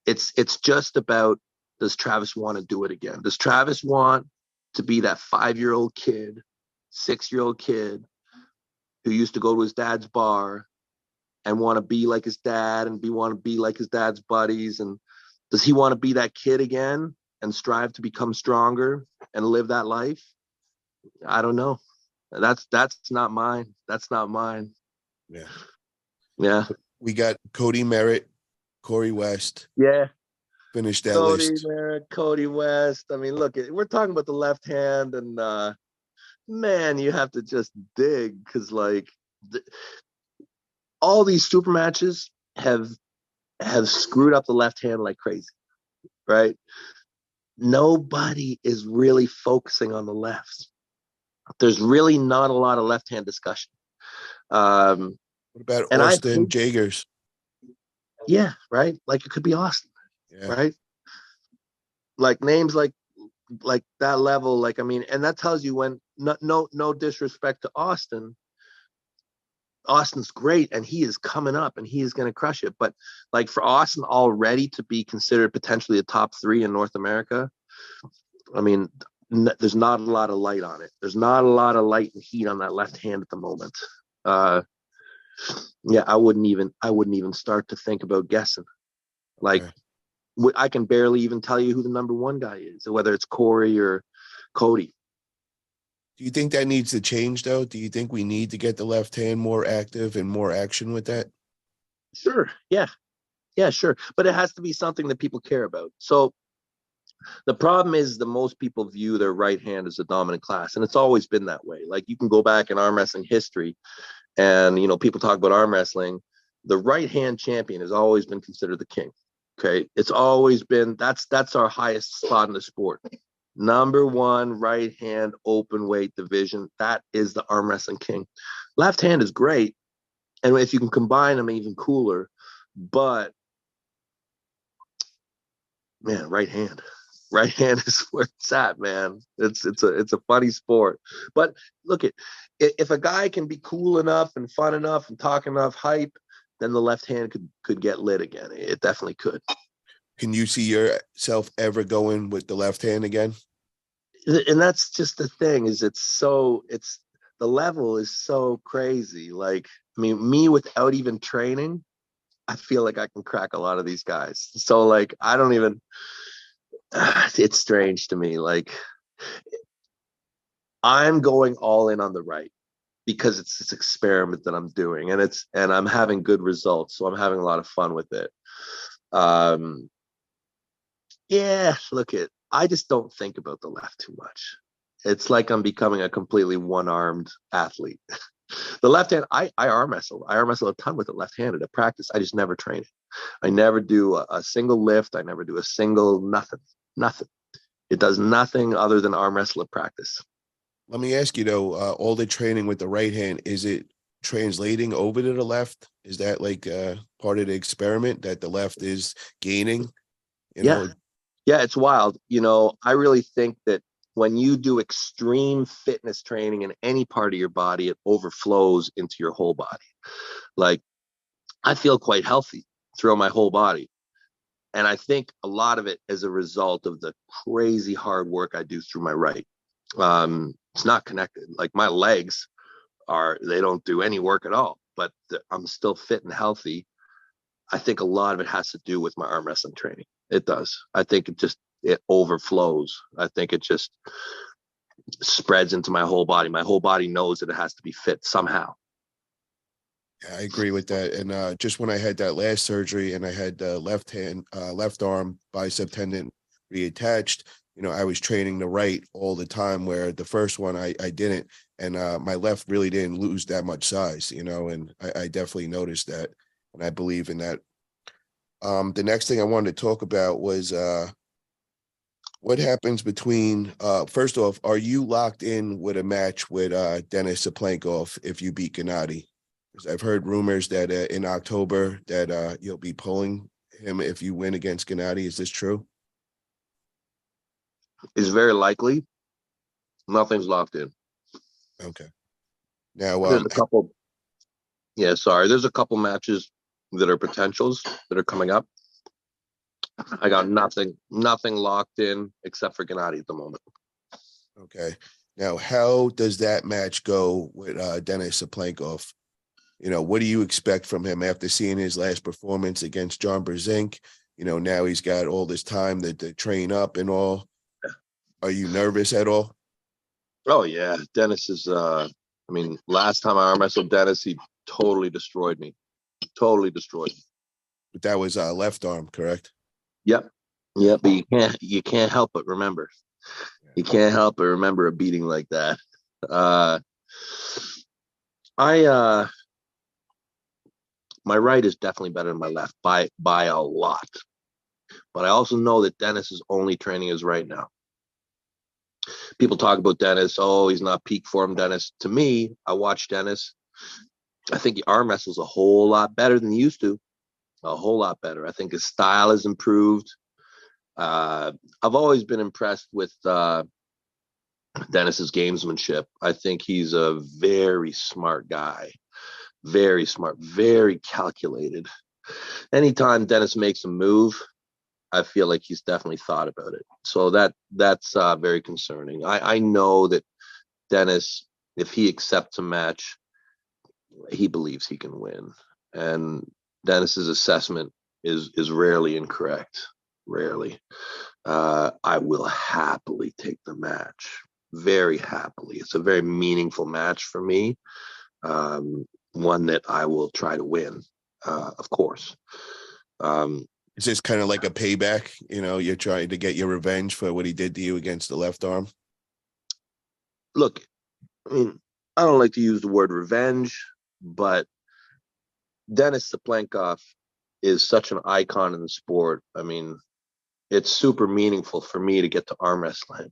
It's just about, does Travis want to do it again? Does Travis want to be that 5-year-old kid, 6-year-old kid who used to go to his dad's bar and want to be like his dad and want to be like his dad's buddies? And does he want to be that kid again and strive to become stronger and live that life? I don't know. That's not mine. That's not mine. Yeah. Yeah. We got Cody Merritt, Corey West. Yeah. Finish that list. Merritt, Cody West. I mean, look, we're talking about the left hand, and man, you have to just dig, because like all these super matches have screwed up the left hand like crazy, right? Nobody is really focusing on the left. There's really not a lot of left-hand discussion. What about Austin Jagers? Yeah, right. Like, it could be Austin, right? Like, names like that level. Like, I mean, and that tells you, when no disrespect to Austin. Austin's great, and he is coming up, and he is going to crush it. But like, for Austin already to be considered potentially a top 3 in North America, I mean, there's not a lot of light on it. There's not a lot of light and heat on that left hand at the moment. Yeah, I wouldn't even start to think about guessing. Like, I can barely even tell you who the number 1 guy is, whether it's Corey or Cody. Do you think that needs to change, though? Do you think we need to get the left hand more active and more action with that? Sure. Yeah. Yeah, sure. But it has to be something that people care about. So the problem is that most people view their right hand as a dominant class, and it's always been that way. Like, you can go back in arm wrestling history, and people talk about arm wrestling. The right hand champion has always been considered the king. Okay, it's always been, that's our highest spot in the sport. Number 1 right hand open weight division. That is the arm wrestling king. Left hand is great, and if you can combine them, even cooler. But man, right hand is where it's at, man. It's a funny sport. But look, if a guy can be cool enough and fun enough and talk enough hype, then the left hand could get lit again. It definitely could. Can you see yourself ever going with the left hand again? And that's just the thing, is it's the level is so crazy. Like, I mean, me without even training, I feel like I can crack a lot of these guys. So like, I don't even, it's strange to me. Like, I'm going all in on the right because it's this experiment that I'm doing, and I'm having good results. So I'm having a lot of fun with it. Um, yeah, I just don't think about the left too much. It's like I'm becoming a completely one-armed athlete. The left hand, I arm wrestle. I arm wrestle a ton with it left-handed at practice. I just never train it. I never do a single lift. I never do a single nothing. It does nothing other than arm wrestle at practice. Let me ask you though, all the training with the right hand, is it translating over to the left? Is that like part of the experiment that the left is gaining? You Yeah, know, yeah, it's wild. I really think that when you do extreme fitness training in any part of your body, it overflows into your whole body. Like, I feel quite healthy throughout my whole body. And I think a lot of it is a result of the crazy hard work I do through my right. It's not connected. Like, my legs they don't do any work at all, but I'm still fit and healthy. I think a lot of it has to do with my arm wrestling training. It does. I think it overflows. I think it just spreads into my whole body. My whole body knows that it has to be fit somehow. I agree with that. And just when I had that last surgery and I had the left arm bicep tendon reattached, I was training the right all the time, where the first one I didn't. And my left really didn't lose that much size, and I definitely noticed that. And I believe in that. The next thing I wanted to talk about was what happens between, first off, are you locked in with a match with Denis Saplankov if you beat Gennady? Because I've heard rumors that in October that you'll be pulling him if you win against Gennady. Is this true? It's very likely. Nothing's locked in. Okay. Now, There's a couple. Yeah, sorry. There's a couple matches that are potentials that are coming up. I got nothing locked in except for Gennady at the moment. okay. Now, how does that match go with Denis Saplankov? What do you expect from him after seeing his last performance against John Brzenk? Now he's got all this time to train up and all. Are you nervous at all? Oh yeah, Denis is. I mean, last time I arm wrestled Denis, he totally destroyed me. Totally destroyed me. But that was left arm, correct? Yep, yep. But you can't help but remember. You can't help but remember a beating like that. I my right is definitely better than my left by a lot. But I also know that Denis is only training his right now. People talk about Denis. Oh, he's not peak form, Denis. To me, I watch Denis. I think he arm wrestles a whole lot better than he used to. A whole lot better. I think his style has improved. I've always been impressed with Denis's gamesmanship. I think he's a very smart guy. Very smart, very calculated. Anytime Denis makes a move, I feel like he's definitely thought about it. So that's very concerning. I know that Denis, if he accepts a match, he believes he can win. And Denis's assessment is rarely incorrect. Rarely. I will happily take the match. Very happily. It's a very meaningful match for me. One that I will try to win, of course. Is this kind of like a payback? You're trying to get your revenge for what he did to you against the left arm? Look, I mean, I don't like to use the word revenge, but Denis Saplankov is such an icon in the sport. I mean, it's super meaningful for me to get to arm wrestle him.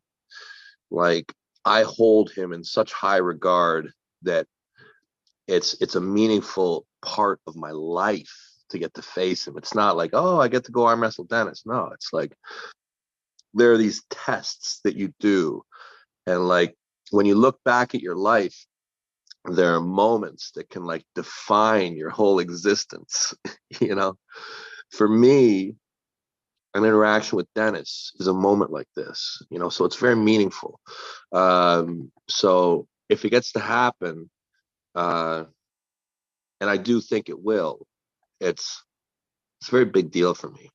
Like, I hold him in such high regard that it's a meaningful part of my life to get to face him. It's not like, oh, I get to go arm wrestle Denis. No, it's like there are these tests that you do. And like, when you look back at your life, there are moments that can like define your whole existence. For me, an interaction with Dennis is a moment like this, so it's very meaningful. So if it gets to happen, and I do think it will, it's a very big deal for me.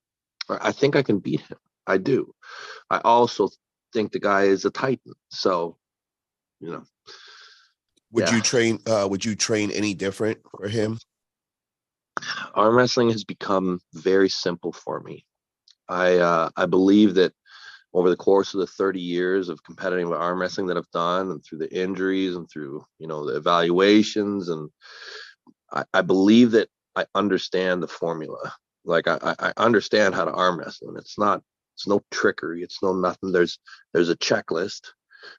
I think I can beat him. I do. I also think the guy is a titan. So, Would yeah. you train any different for him? Arm wrestling has become very simple for me. I believe that over the course of the 30 years of competitive arm wrestling that I've done, and through the injuries and through the evaluations, and I believe that I understand the formula. Like I understand how to arm wrestle, and it's no trickery, it's no nothing. There's a checklist,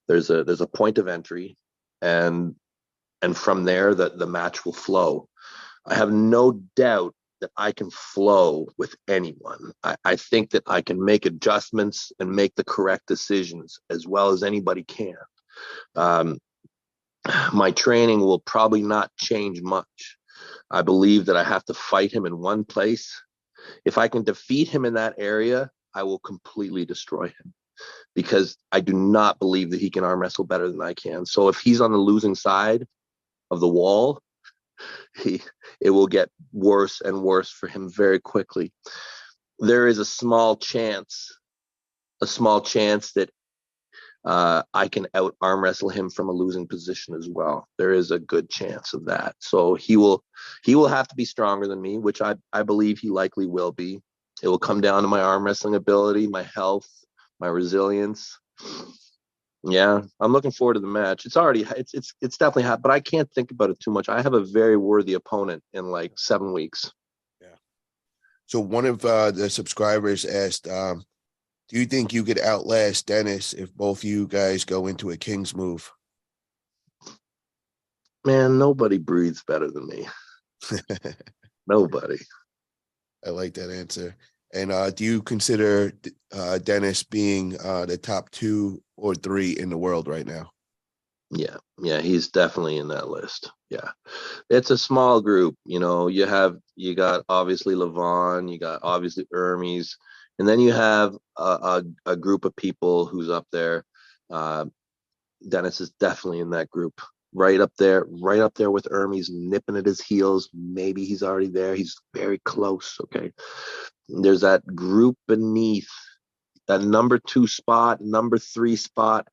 there's a point of entry, and from there the match will flow. I have no doubt that I can flow with anyone. I think that I can make adjustments and make the correct decisions as well as anybody can. My training will probably not change much. I believe that I have to fight him in one place. If I can defeat him in that area, I will completely destroy him, because I do not believe that he can arm wrestle better than I can. So if he's on the losing side of the wall, it will get worse and worse for him very quickly. There is a small chance that I can out arm wrestle him from a losing position as well. There is a good chance of that. So he will have to be stronger than me, which I believe he likely will be. It will come down to my arm wrestling ability, my health, my resilience. Yeah, I'm looking forward to the match. It's definitely hot, but I can't think about it too much. I have a very worthy opponent in like 7 weeks. Yeah. So one of the subscribers asked, do you think you could outlast Dennis if both you guys go into a King's move? Man, nobody breathes better than me. Nobody. I like that answer. And do you consider Dennis being the top 2 or 3 in the world right now? Yeah, he's definitely in that list. Yeah, it's a small group. You got obviously Lavon, you got obviously Hermes, and then you have a group of people who's up there. Dennis is definitely in that group, right up there with Hermes, nipping at his heels. Maybe he's already there. He's very close. Okay, there's that group beneath that number 2 spot, number 3 spot,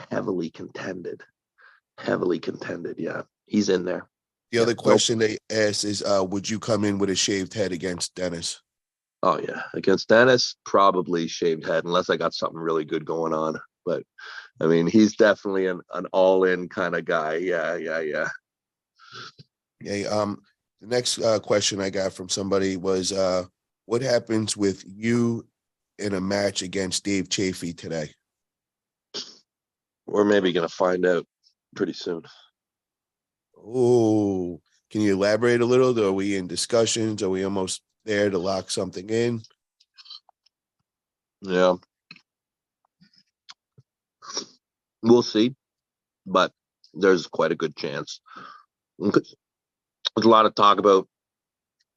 heavily contended. Yeah, he's in there. The other question they asked is, would you come in with a shaved head against Dennis? Oh yeah, against Dennis, probably shaved head, unless I got something really good going on. But I mean, he's definitely an all-in kind of guy. Yeah. Okay. The next question I got from somebody was, what happens with you in a match against Dave Chafee today? We're maybe gonna find out pretty soon. Oh, can you elaborate a little? Are we in discussions? Are we almost there to lock something in? Yeah, we'll see, but there's quite a good chance. There's a lot of talk about.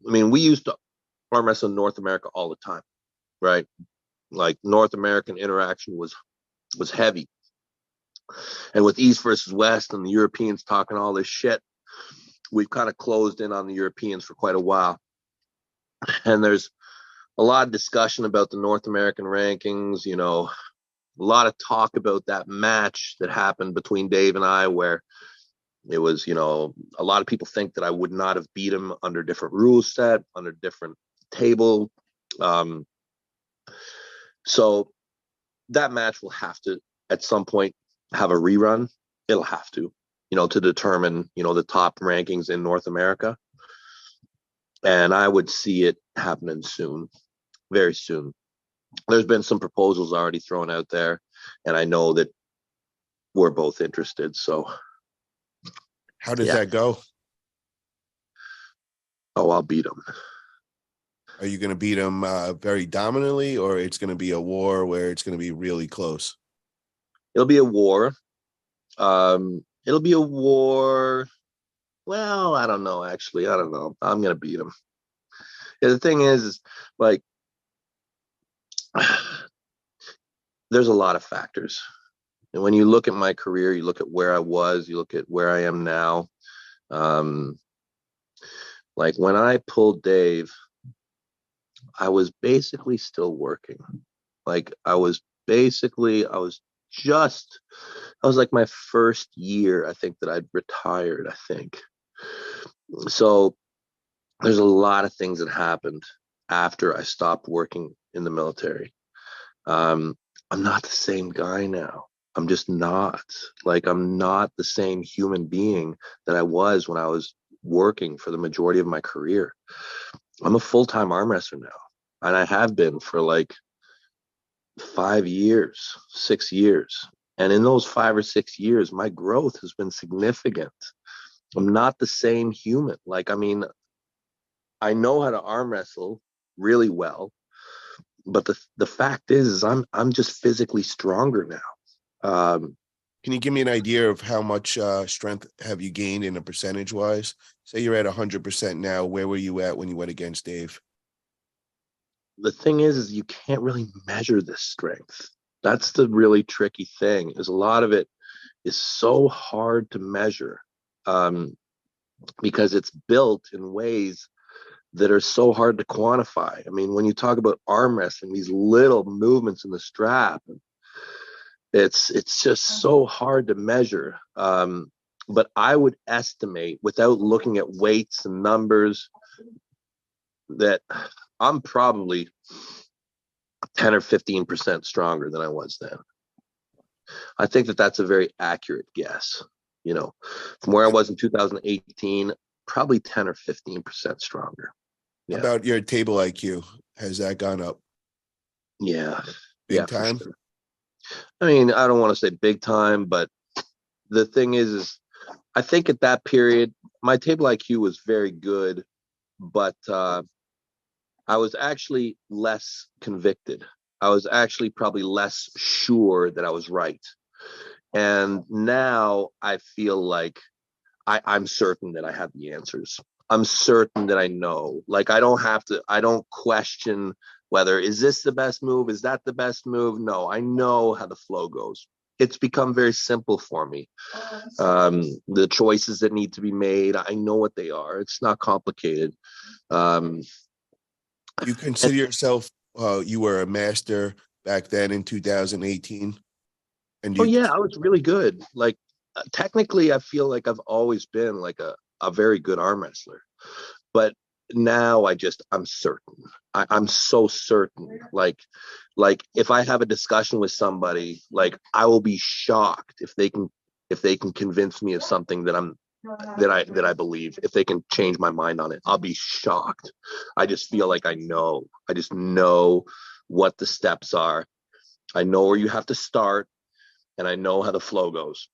I mean, we used to arm wrestle in North America all the time, right? Like North American interaction was heavy, and with East versus West and the Europeans talking all this shit, we've kind of closed in on the Europeans for quite a while. And there's a lot of discussion about the North American rankings, a lot of talk about that match that happened between Dave and I, where it was, a lot of people think that I would not have beat him under different rule set, under different table. So that match will have to, at some point, have a rerun. It'll have to, to determine, the top rankings in North America. And I would see it happening soon, very soon. There's been some proposals already thrown out there, and I know that we're both interested. So how does that go? Oh, I'll beat him. Are you going to beat him very dominantly, or it's going to be a war where it's going to be really close? It'll be a war. It'll be a war. Well, I don't know, actually. I don't know. I'm going to beat him. Yeah, the thing is like, There's a lot of factors. And when you look at my career, you look at where I was, you look at where I am now. Um, like when I pulled Dave, I was basically still working. Like I was just, I was like my first year, I think, that I'd retired, I think. So there's a lot of things that happened after I stopped working in the military. Um, I'm not the same guy now. I'm just not. Like, I'm not the same human being that I was when I was working for the majority of my career. I'm a full-time arm wrestler now, and I have been for like 5 years, 6 years. And in those 5 or 6 years, my growth has been significant. I'm not the same human. Like, I mean, I know how to arm wrestle really well, but the fact is I'm just physically stronger now. Can you give me an idea of how much strength have you gained in a percentage wise? Say you're at 100% now. Where were you at when you went against Dave? The thing is you can't really measure this strength. That's the really tricky thing. Is a lot of it is so hard to measure, because it's built in ways that are so hard to quantify. I mean, when you talk about arm wrestling, these little movements in the strap, it's just so hard to measure. But I would estimate, without looking at weights and numbers, that I'm probably 10 or 15% stronger than I was then. I think that that's a very accurate guess. You know, from where I was in 2018, probably 10 or 15% stronger. How Yeah. about your table IQ? Has that gone up Yeah. big Yeah, for time? sure. I mean, I don't want to say big time, but the thing is I think at that period, my table IQ was very good, but I was actually less convicted. I was actually probably less sure that I was right. And now I feel like I'm certain that I have the answers. I'm certain that I know. Like I don't question whether is this the best move? Is that the best move? No, I know how the flow goes. It's become very simple for me. The choices that need to be made, I know what they are. It's not complicated. Um, You and, consider yourself you were a master back then in 2018, and oh you yeah, I was really good. Like technically, I feel like I've always been like a very good arm wrestler. But now I'm certain. I'm so certain. Like if I have a discussion with somebody, like I will be shocked if they can convince me of something that I believe. If they can change my mind on it, I'll be shocked. I just feel like I know. I just know what the steps are. I know where you have to start, and I know how the flow goes.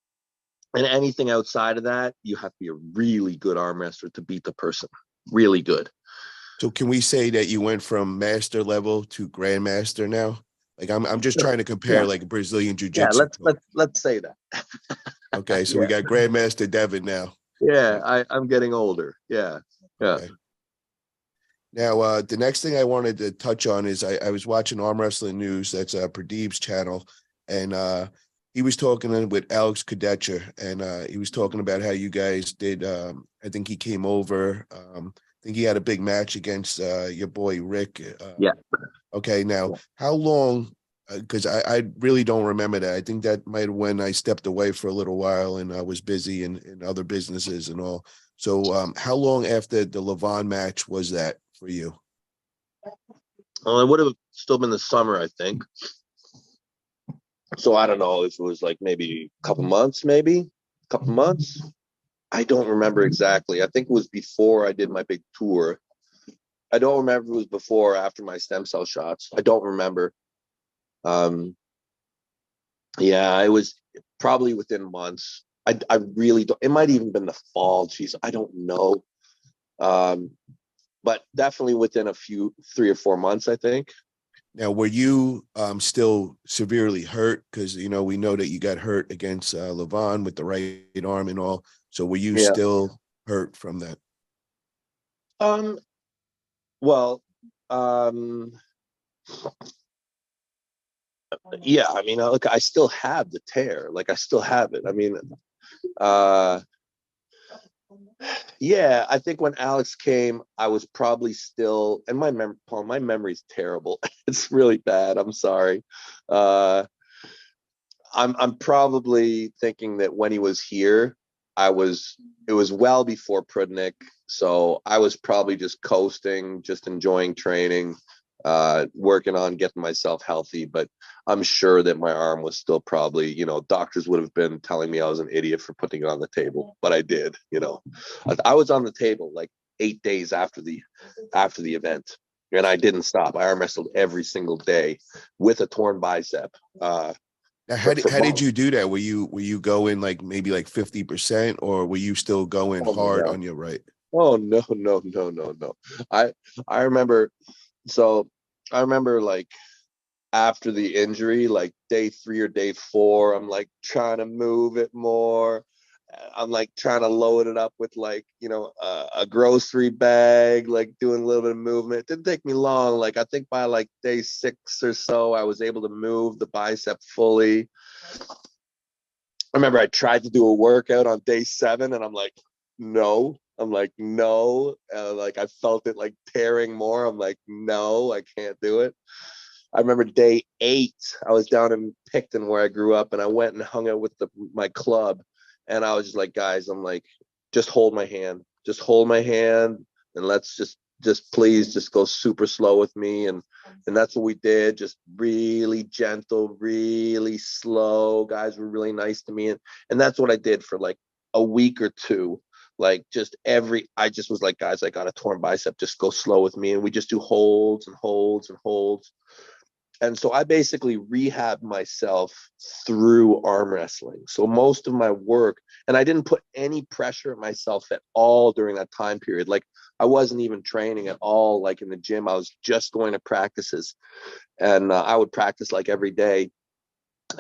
And anything outside of that, you have to be a really good arm wrestler to beat the person. Really good. so can we say that you went from master level to grandmaster now? Like I'm just Sure. trying to compare Yeah. like Brazilian Yeah. jiu-jitsu. Let's say that. Okay, so we Yeah. got Grandmaster Devon now. Yeah. I'm getting older. Yeah. Yeah. Okay. Now, the next thing I wanted to touch on is I was watching Arm Wrestling News. That's Pradeep's channel, and he was talking with Alex Kadecha, and he was talking about how you guys did. I think he came over. I think he had a big match against your boy Rick. Yeah. Okay, now how long? Because I really don't remember that. I think that might have when I stepped away for a little while and I was busy in other businesses and all. So how long after the Lavon match was that for you? Well, it would have still been the summer, I think. So I don't know if it was like maybe a couple months, maybe a couple months. I don't remember exactly. I think it was before I did my big tour. I don't remember if it was before or after my stem cell shots. I don't remember. Um, yeah, it was probably within months. I really don't. It might even been the fall. Jeez, I don't know. Um, but definitely within a few 3 or 4 months, I think. Now, were you still severely hurt? Because we know that you got hurt against Lavon with the right arm and all. So were you Yeah. still hurt from that? Well, um, Yeah, I mean, look, I still have the tear. Like, I still have it. I mean, uh, yeah, I think when Alex came, I was probably still, and Paul, my memory's terrible. It's really bad. I'm sorry. Uh, I'm probably thinking that when he was here, it was well before Prudnick, so I was probably just coasting, just enjoying training, working on getting myself healthy. But I'm sure that my arm was still probably, doctors would have been telling me I was an idiot for putting it on the table, but I did. I was on the table like 8 days after the event, and I didn't stop. I arm wrestled every single day with a torn bicep. Now, For how did months. you do that? Were you going like maybe like 50%, or were you still going Oh my hard god. on your right? Oh no, no, no, no, no. I I remember so I remember like after the injury, like day 3 or day 4, I'm like trying to move it more. I'm like trying to load it up with like, a grocery bag, like doing a little bit of movement. It didn't take me long. Like I think by like day 6 or so, I was able to move the bicep fully. I remember I tried to do a workout on day 7, and I'm like, no. I'm like, no. Like I felt it like tearing more. I'm like, no, I can't do it. I remember day 8, I was down in Picton where I grew up, and I went and hung out with my club. And I was just like, guys, I'm like, just hold my hand. Just hold my hand, and let's just please just go super slow with me. And that's what we did. Just really gentle, really slow. Guys were really nice to me. And that's what I did for like a week or two. Like I just was like, guys, I got a torn bicep. Just go slow with me. And we just do holds and holds and holds. And so I basically rehabbed myself through arm wrestling. So most of my work, and I didn't put any pressure at myself at all during that time period. Like I wasn't even training at all, like in the gym. I was just going to practices, and I would practice like every day.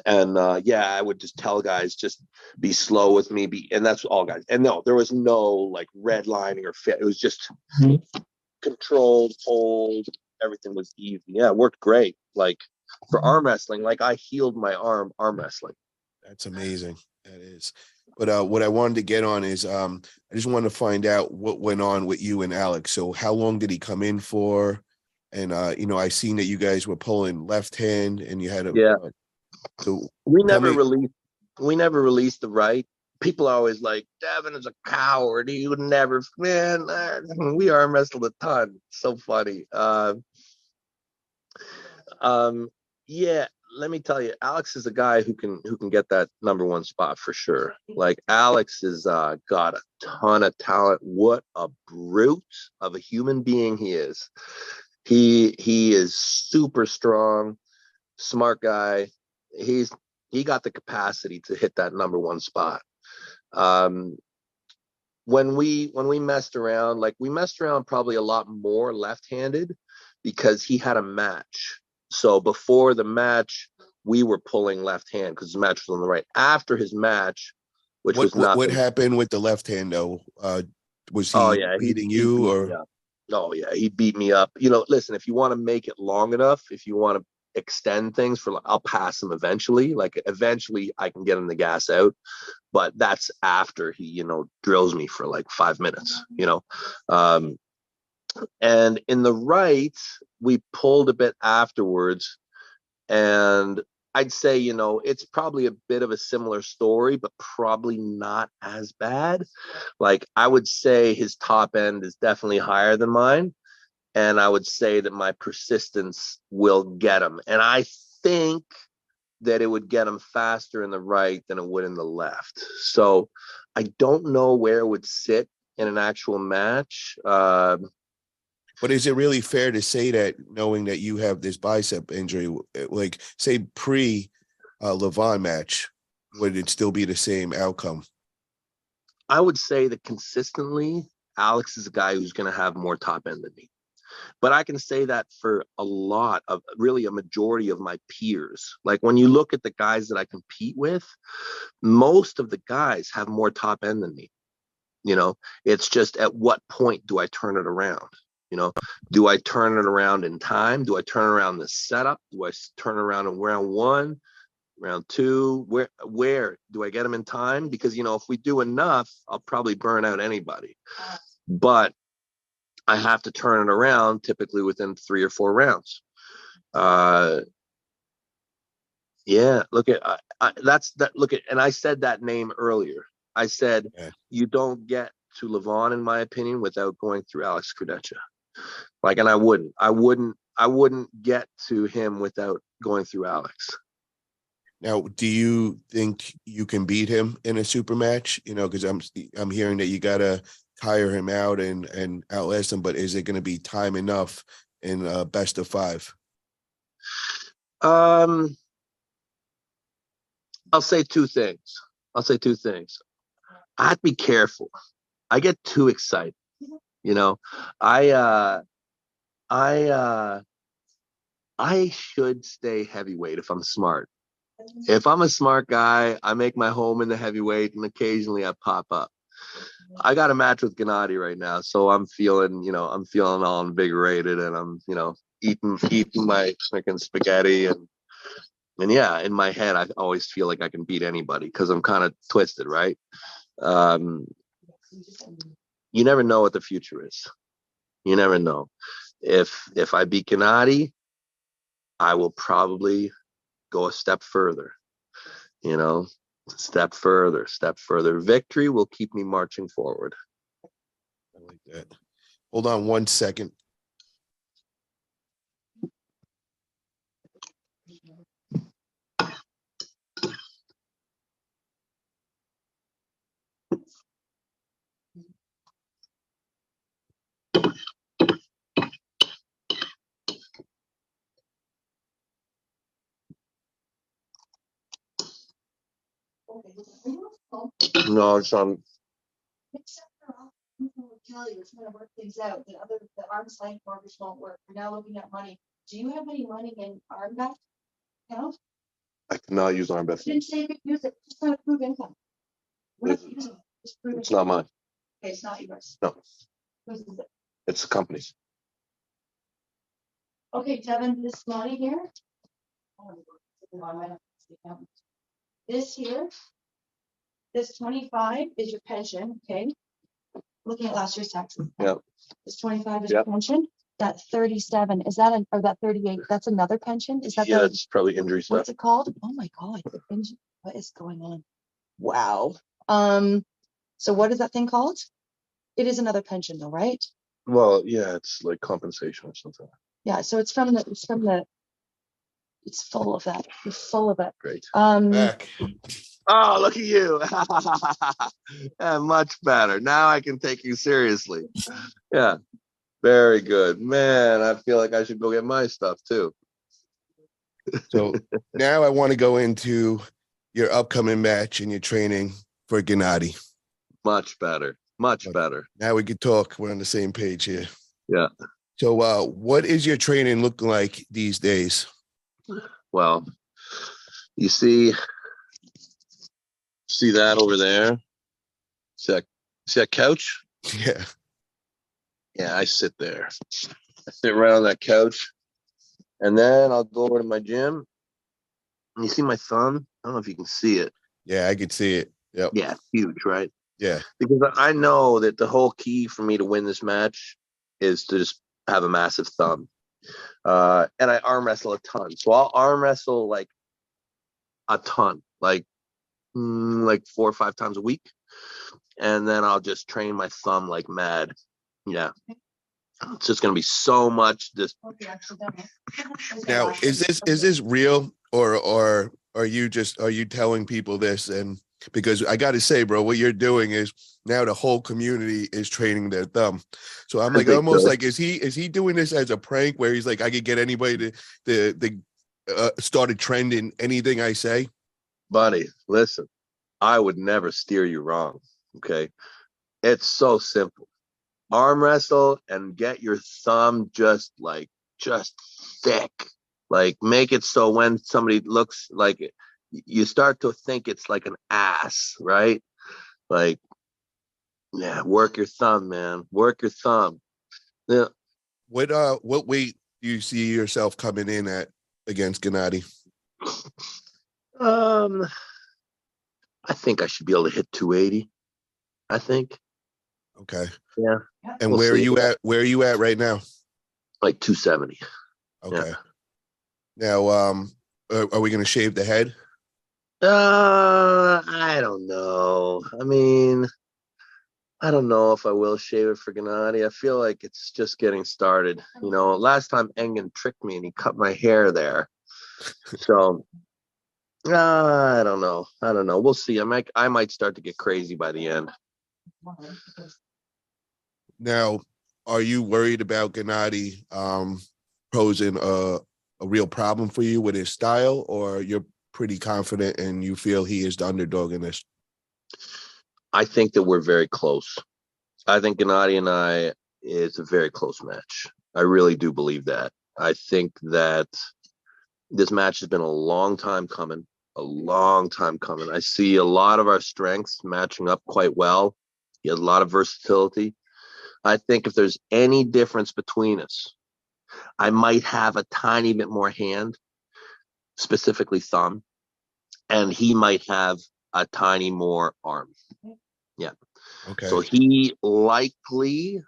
And yeah, I would just tell guys, just be slow with me. And that's all guys. And no, there was no like redlining or fit. It was just controlled, hold. Everything was easy. Yeah, it worked great. Like for arm wrestling, like I healed my arm wrestling. That's amazing. That is. But what I wanted to get on is I just wanted to find out what went on with you and Alex. So how long did he come in for? And I seen that you guys were pulling left hand, and you had a Yeah. so We tell never me. released we never released the right. People are always like, Devon is a coward. He would never, man. We arm wrestled a ton. So funny. Um, yeah, let me tell you, Alex is a guy who can get that number 1 spot for sure. Like Alex has got a ton of talent. What a brute of a human being he is. He is super strong, smart guy. He got the capacity to hit that number 1 spot. Um, when we messed around, like we messed around probably a lot more left-handed because he had a match. So before the match, we were pulling left hand because his match was on the right. After his match, which What was what what nothing. happened with the left hand though? Was Oh he yeah, beating he you beat me or up. Oh yeah, he beat me up. Listen, if you want to make it long enough, if you want to extend things for, I'll pass him eventually. Like eventually, I can get him the gas out, but that's after he, drills me for like 5 minutes. Um, and in the right, we pulled a bit afterwards, and I'd say, it's probably a bit of a similar story, but probably not as bad. Like I would say his top end is definitely higher than mine. And I would say that my persistence will get him. And I think that it would get him faster in the right than it would in the left. So I don't know where it would sit in an actual match. but is it really fair to say that, knowing that you have this bicep injury, like say pre Lavon match, would it still be the same outcome? I would say that consistently, Alex is a guy who's going to have more top end than me. But I can say that for a lot of, really, a majority of my peers. Like when you look at the guys that I compete with, most of the guys have more top end than me. It's just at what point do I turn it around? You know, do I turn it around in time? Do I turn around the setup? Do I turn around in round 1, round 2? Where do I get them in time? Because, you know, if we do enough, I'll probably burn out anybody. But I have to turn it around typically within 3 or 4 rounds. Yeah, look at that's that. Look at, and I said that name earlier. I said you don't get to Lavon, in my opinion, without going through Alex Krudetcha. Like, and I wouldn't get to him without going through Alex. Now, do you think you can beat him in a super match? You know, because I'm hearing that you gotta tire him out and outlast him, but is it going to be time enough in best of 5? I'll say two things. I have to be careful. I get too excited. You know, I should stay heavyweight if I'm smart. If I'm a smart guy, I make my home in the heavyweight, and occasionally I pop up. I got a match with Gennady right now, so I'm feeling all invigorated, and I'm, eating my freaking spaghetti, and yeah, in my head, I always feel like I can beat anybody because I'm kind of twisted, right? You never know what the future is. You never know. If I beat Gennady, I will probably go a step further. Step further. Victory will keep me marching forward. I like that. Hold on 1 second. No, it's Italia was trying to work things out. The arm's length mortgage won't work. We're now looking at money. Do you have any money in ArmBet account? I cannot use ArmBet. Didn't say you could use it. Just trying to prove income. We're not using it. Just prove it's not mine. Okay, it's not yours. No. Whose is it? It's the company's. Okay, Devon, this money here. This here, this 25 is your pension, okay? Looking at last year's taxes. Yeah. This 25 is your pension. That 37, is that or that 38? That's another pension? Is that that's probably injury stuff. What's it called? Oh my God. What is going on? Wow. So what is that thing called? It is another pension though, right? Well, yeah, it's like compensation or something. Yeah, so it's full of that. It's full of it. Great. Back. Oh, look at you. Yeah, much better. Now I can take you seriously. Yeah. Very good. Man, I feel like I should go get my stuff too. So now I want to go into your upcoming match and your training for Gennady. Much better. Much better. Now we can talk. We're on the same page here. Yeah. So what is your training looking like these days? Well, you see that over there? See that couch? Yeah. Yeah, I sit there. I sit right on that couch, and then I'll go over to my gym. And you see my thumb? I don't know if you can see it. Yeah, I can see it. Yep. Yeah, huge, right? Yeah. Because I know that the whole key for me to win this match is to just have a massive thumb. And I arm wrestle a ton. So I'll arm wrestle like a ton, like 4 or 5 times a week. And then I'll just train my thumb like mad. Yeah. It's just going to be so much. Now, is this real or are you telling people this? And because I got to say, bro, what you're doing is now the whole community is training their thumb. So I'm like, almost like, is he doing this as a prank where he's like, I could get anybody to start a trend in anything I say? Buddy, listen, I would never steer you wrong. Okay. It's so simple. Arm wrestle and get your thumb just thick. Like, make it so when somebody looks like it, you start to think it's like an ass, right? Like, yeah, work your thumb, man. Work your thumb. Yeah. What weight do you see yourself coming in at against Gennady? I think I should be able to hit 280. I think. Okay. Yeah. And We'll where are see. you at? Where are you at right now? Like 270. Okay. Yeah. Now, are we going to shave the head? I don't know. I mean, I don't know if I will shave it for Gennady. I feel like it's just getting started. You know, last time Engen tricked me and he cut my hair there. So I don't know. I don't know. We'll see. I might start to get crazy by the end. Now, are you worried about Gennady posing a real problem for you with his style, or you're pretty confident and you feel he is the underdog in this? I think that we're very close. I think Gennady and I is a very close match. I really do believe that. I think that this match has been a long time coming, a long time coming. I see a lot of our strengths matching up quite well. He has a lot of versatility. I think if there's any difference between us, I might have a tiny bit more hand, specifically thumb, and he might have a tiny more arm. Yeah. Okay. So he likely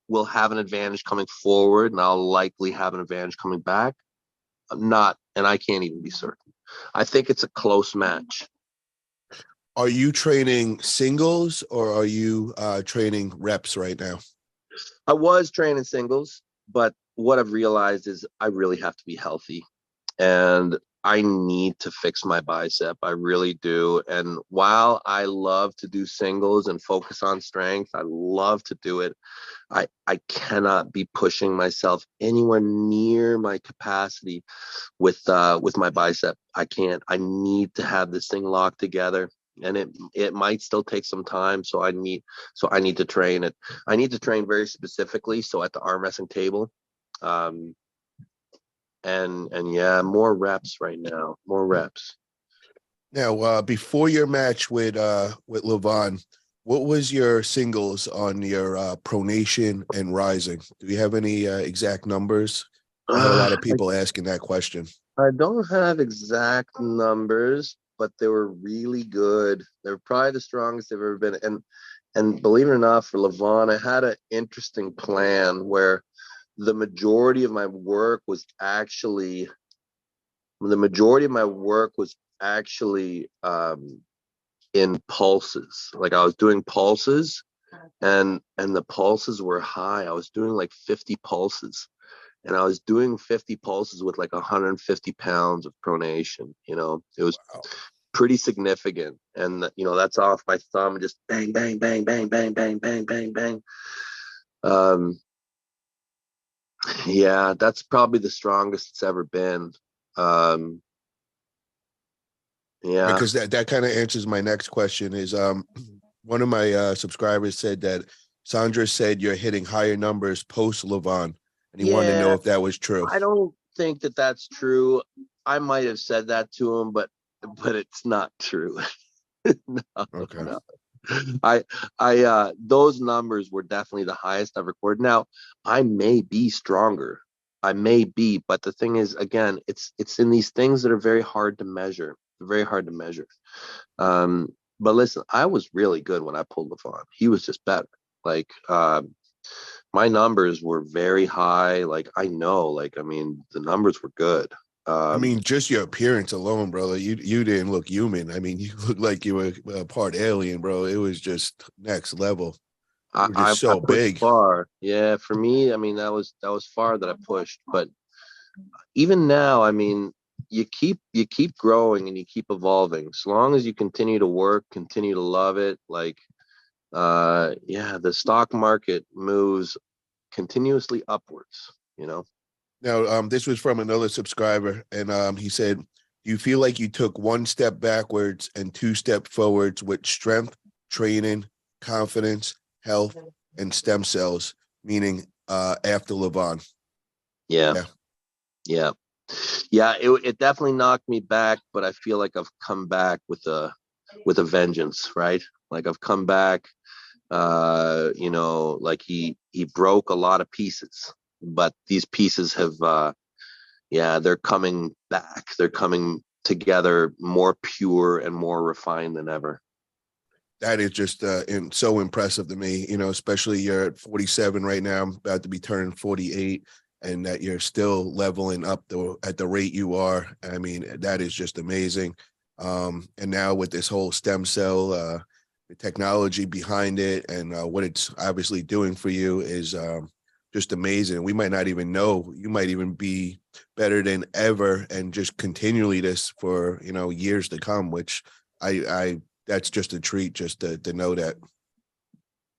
will have an advantage coming forward, and I'll likely have an advantage coming back. I'm not, and I can't even be certain. I think it's a close match. Are you training singles or are you training reps right now? I was training singles, but what I've realized is I really have to be healthy, and I need to fix my bicep. I really do. And while I love to do singles and focus on strength, I love to do it. I cannot be pushing myself anywhere near my capacity with my bicep. I can't. I need to have this thing locked together, and it might still take some time. So I need to train it. I need to train very specifically. So at the arm wrestling table, and yeah, more reps right now. More reps. Now, before your match with Lavon, what was your singles on your pronation and rising? Do you have any exact numbers? I had a lot of people asking that question. I don't have exact numbers, but they were really good. They're probably the strongest they've ever been. And believe it or not, for Lavon, I had an interesting plan where the majority of my work was actually in pulses. Like I was doing pulses, and the pulses were high. I was doing like 50 pulses, and I was doing 50 pulses with like 150 pounds of pronation. You know, it was pretty significant. And you know, that's off my thumb, just bang, bang, bang, bang, bang, bang, bang, bang, bang. Yeah, that's probably the strongest it's ever been. Yeah, Because that kind of answers my next question is one of my subscribers said that Sandra said you're hitting higher numbers post Lavon, and he wanted to know if that was true. I don't think that that's true. I might have said that to him, but it's not true. No, Okay. no. I those numbers were definitely the highest I've recorded. Now, I may be stronger. I may be, but the thing is, again, it's in these things that are very hard to measure. Very hard to measure. But listen, I was really good when I pulled Lavon. He was just better. Like my numbers were very high. Like I know, like I mean, the numbers were good. I mean, just your appearance alone, brother. You didn't look human. I mean, you looked like you were a part alien, bro. It was just next level. You were just so I pushed big. far. Yeah, for me, I mean, that was far that I pushed. But even now, I mean, you keep growing and you keep evolving. As long as you continue to work, continue to love it, like yeah, the stock market moves continuously upwards, you know. Now, this was from another subscriber, and he said, "Do you feel like you took one step backwards and two step forwards with strength, training, confidence, health, and stem cells, meaning after Lavon?" Yeah. It definitely knocked me back, but I feel like I've come back with a vengeance, right? Like I've come back, you know, like he broke a lot of pieces, but these pieces have, they're coming back. They're coming together more pure and more refined than ever. That is just so impressive to me, especially you're at 47 right now, about to be turning 48, and that you're still leveling up at the rate you are. I mean, that is just amazing. And now with this whole stem cell, the technology behind it and what it's obviously doing for you is just amazing. We might not even know. You might even be better than ever and just continually this for, years to come, which I that's just a treat just to know that.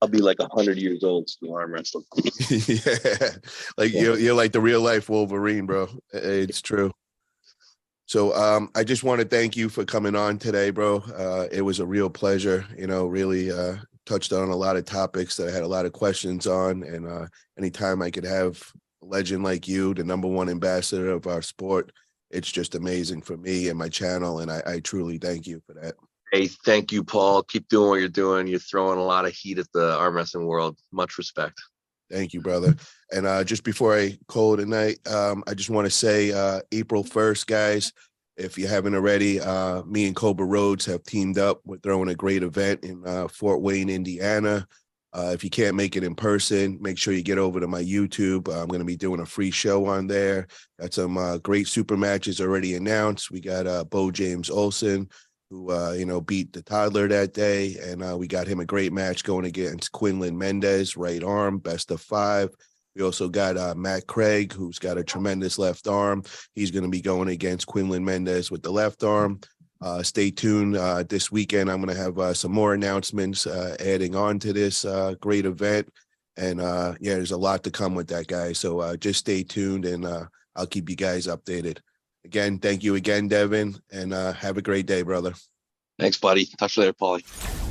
I'll be like 100 years old still arm wrestling. Yeah, like you're like the real life Wolverine, bro. It's true. So I just want to thank you for coming on today, bro. It was a real pleasure. Really touched on a lot of topics that I had a lot of questions on, and anytime I could have a legend like you, the #1 ambassador of our sport, it's just amazing for me and my channel, and I truly thank you for that. Hey, thank you, Paul. Keep doing what you're doing. You're throwing a lot of heat at the arm wrestling world. Much respect. Thank you, brother. And just before I call it a night, I just want to say April 1st, guys, if you haven't already, me and Cobra Rhodes have teamed up. We're throwing a great event in Fort Wayne, Indiana. If you can't make it in person, make sure you get over to my YouTube. I'm going to be doing a free show on there. Got some great super matches already announced. We got Bo James Olsen, who beat the toddler that day, and we got him a great match going against Quinlan Mendez, right arm, best of 5. We also got Matt Craig, who's got a tremendous left arm. He's going to be going against Quinlan Mendez with the left arm. Stay tuned. This weekend, I'm going to have some more announcements adding on to this great event. And there's a lot to come with that, guys. So just stay tuned, and I'll keep you guys updated. Again, thank you again, Devin, and have a great day, brother. Thanks, buddy. Talk to you later, Paulie.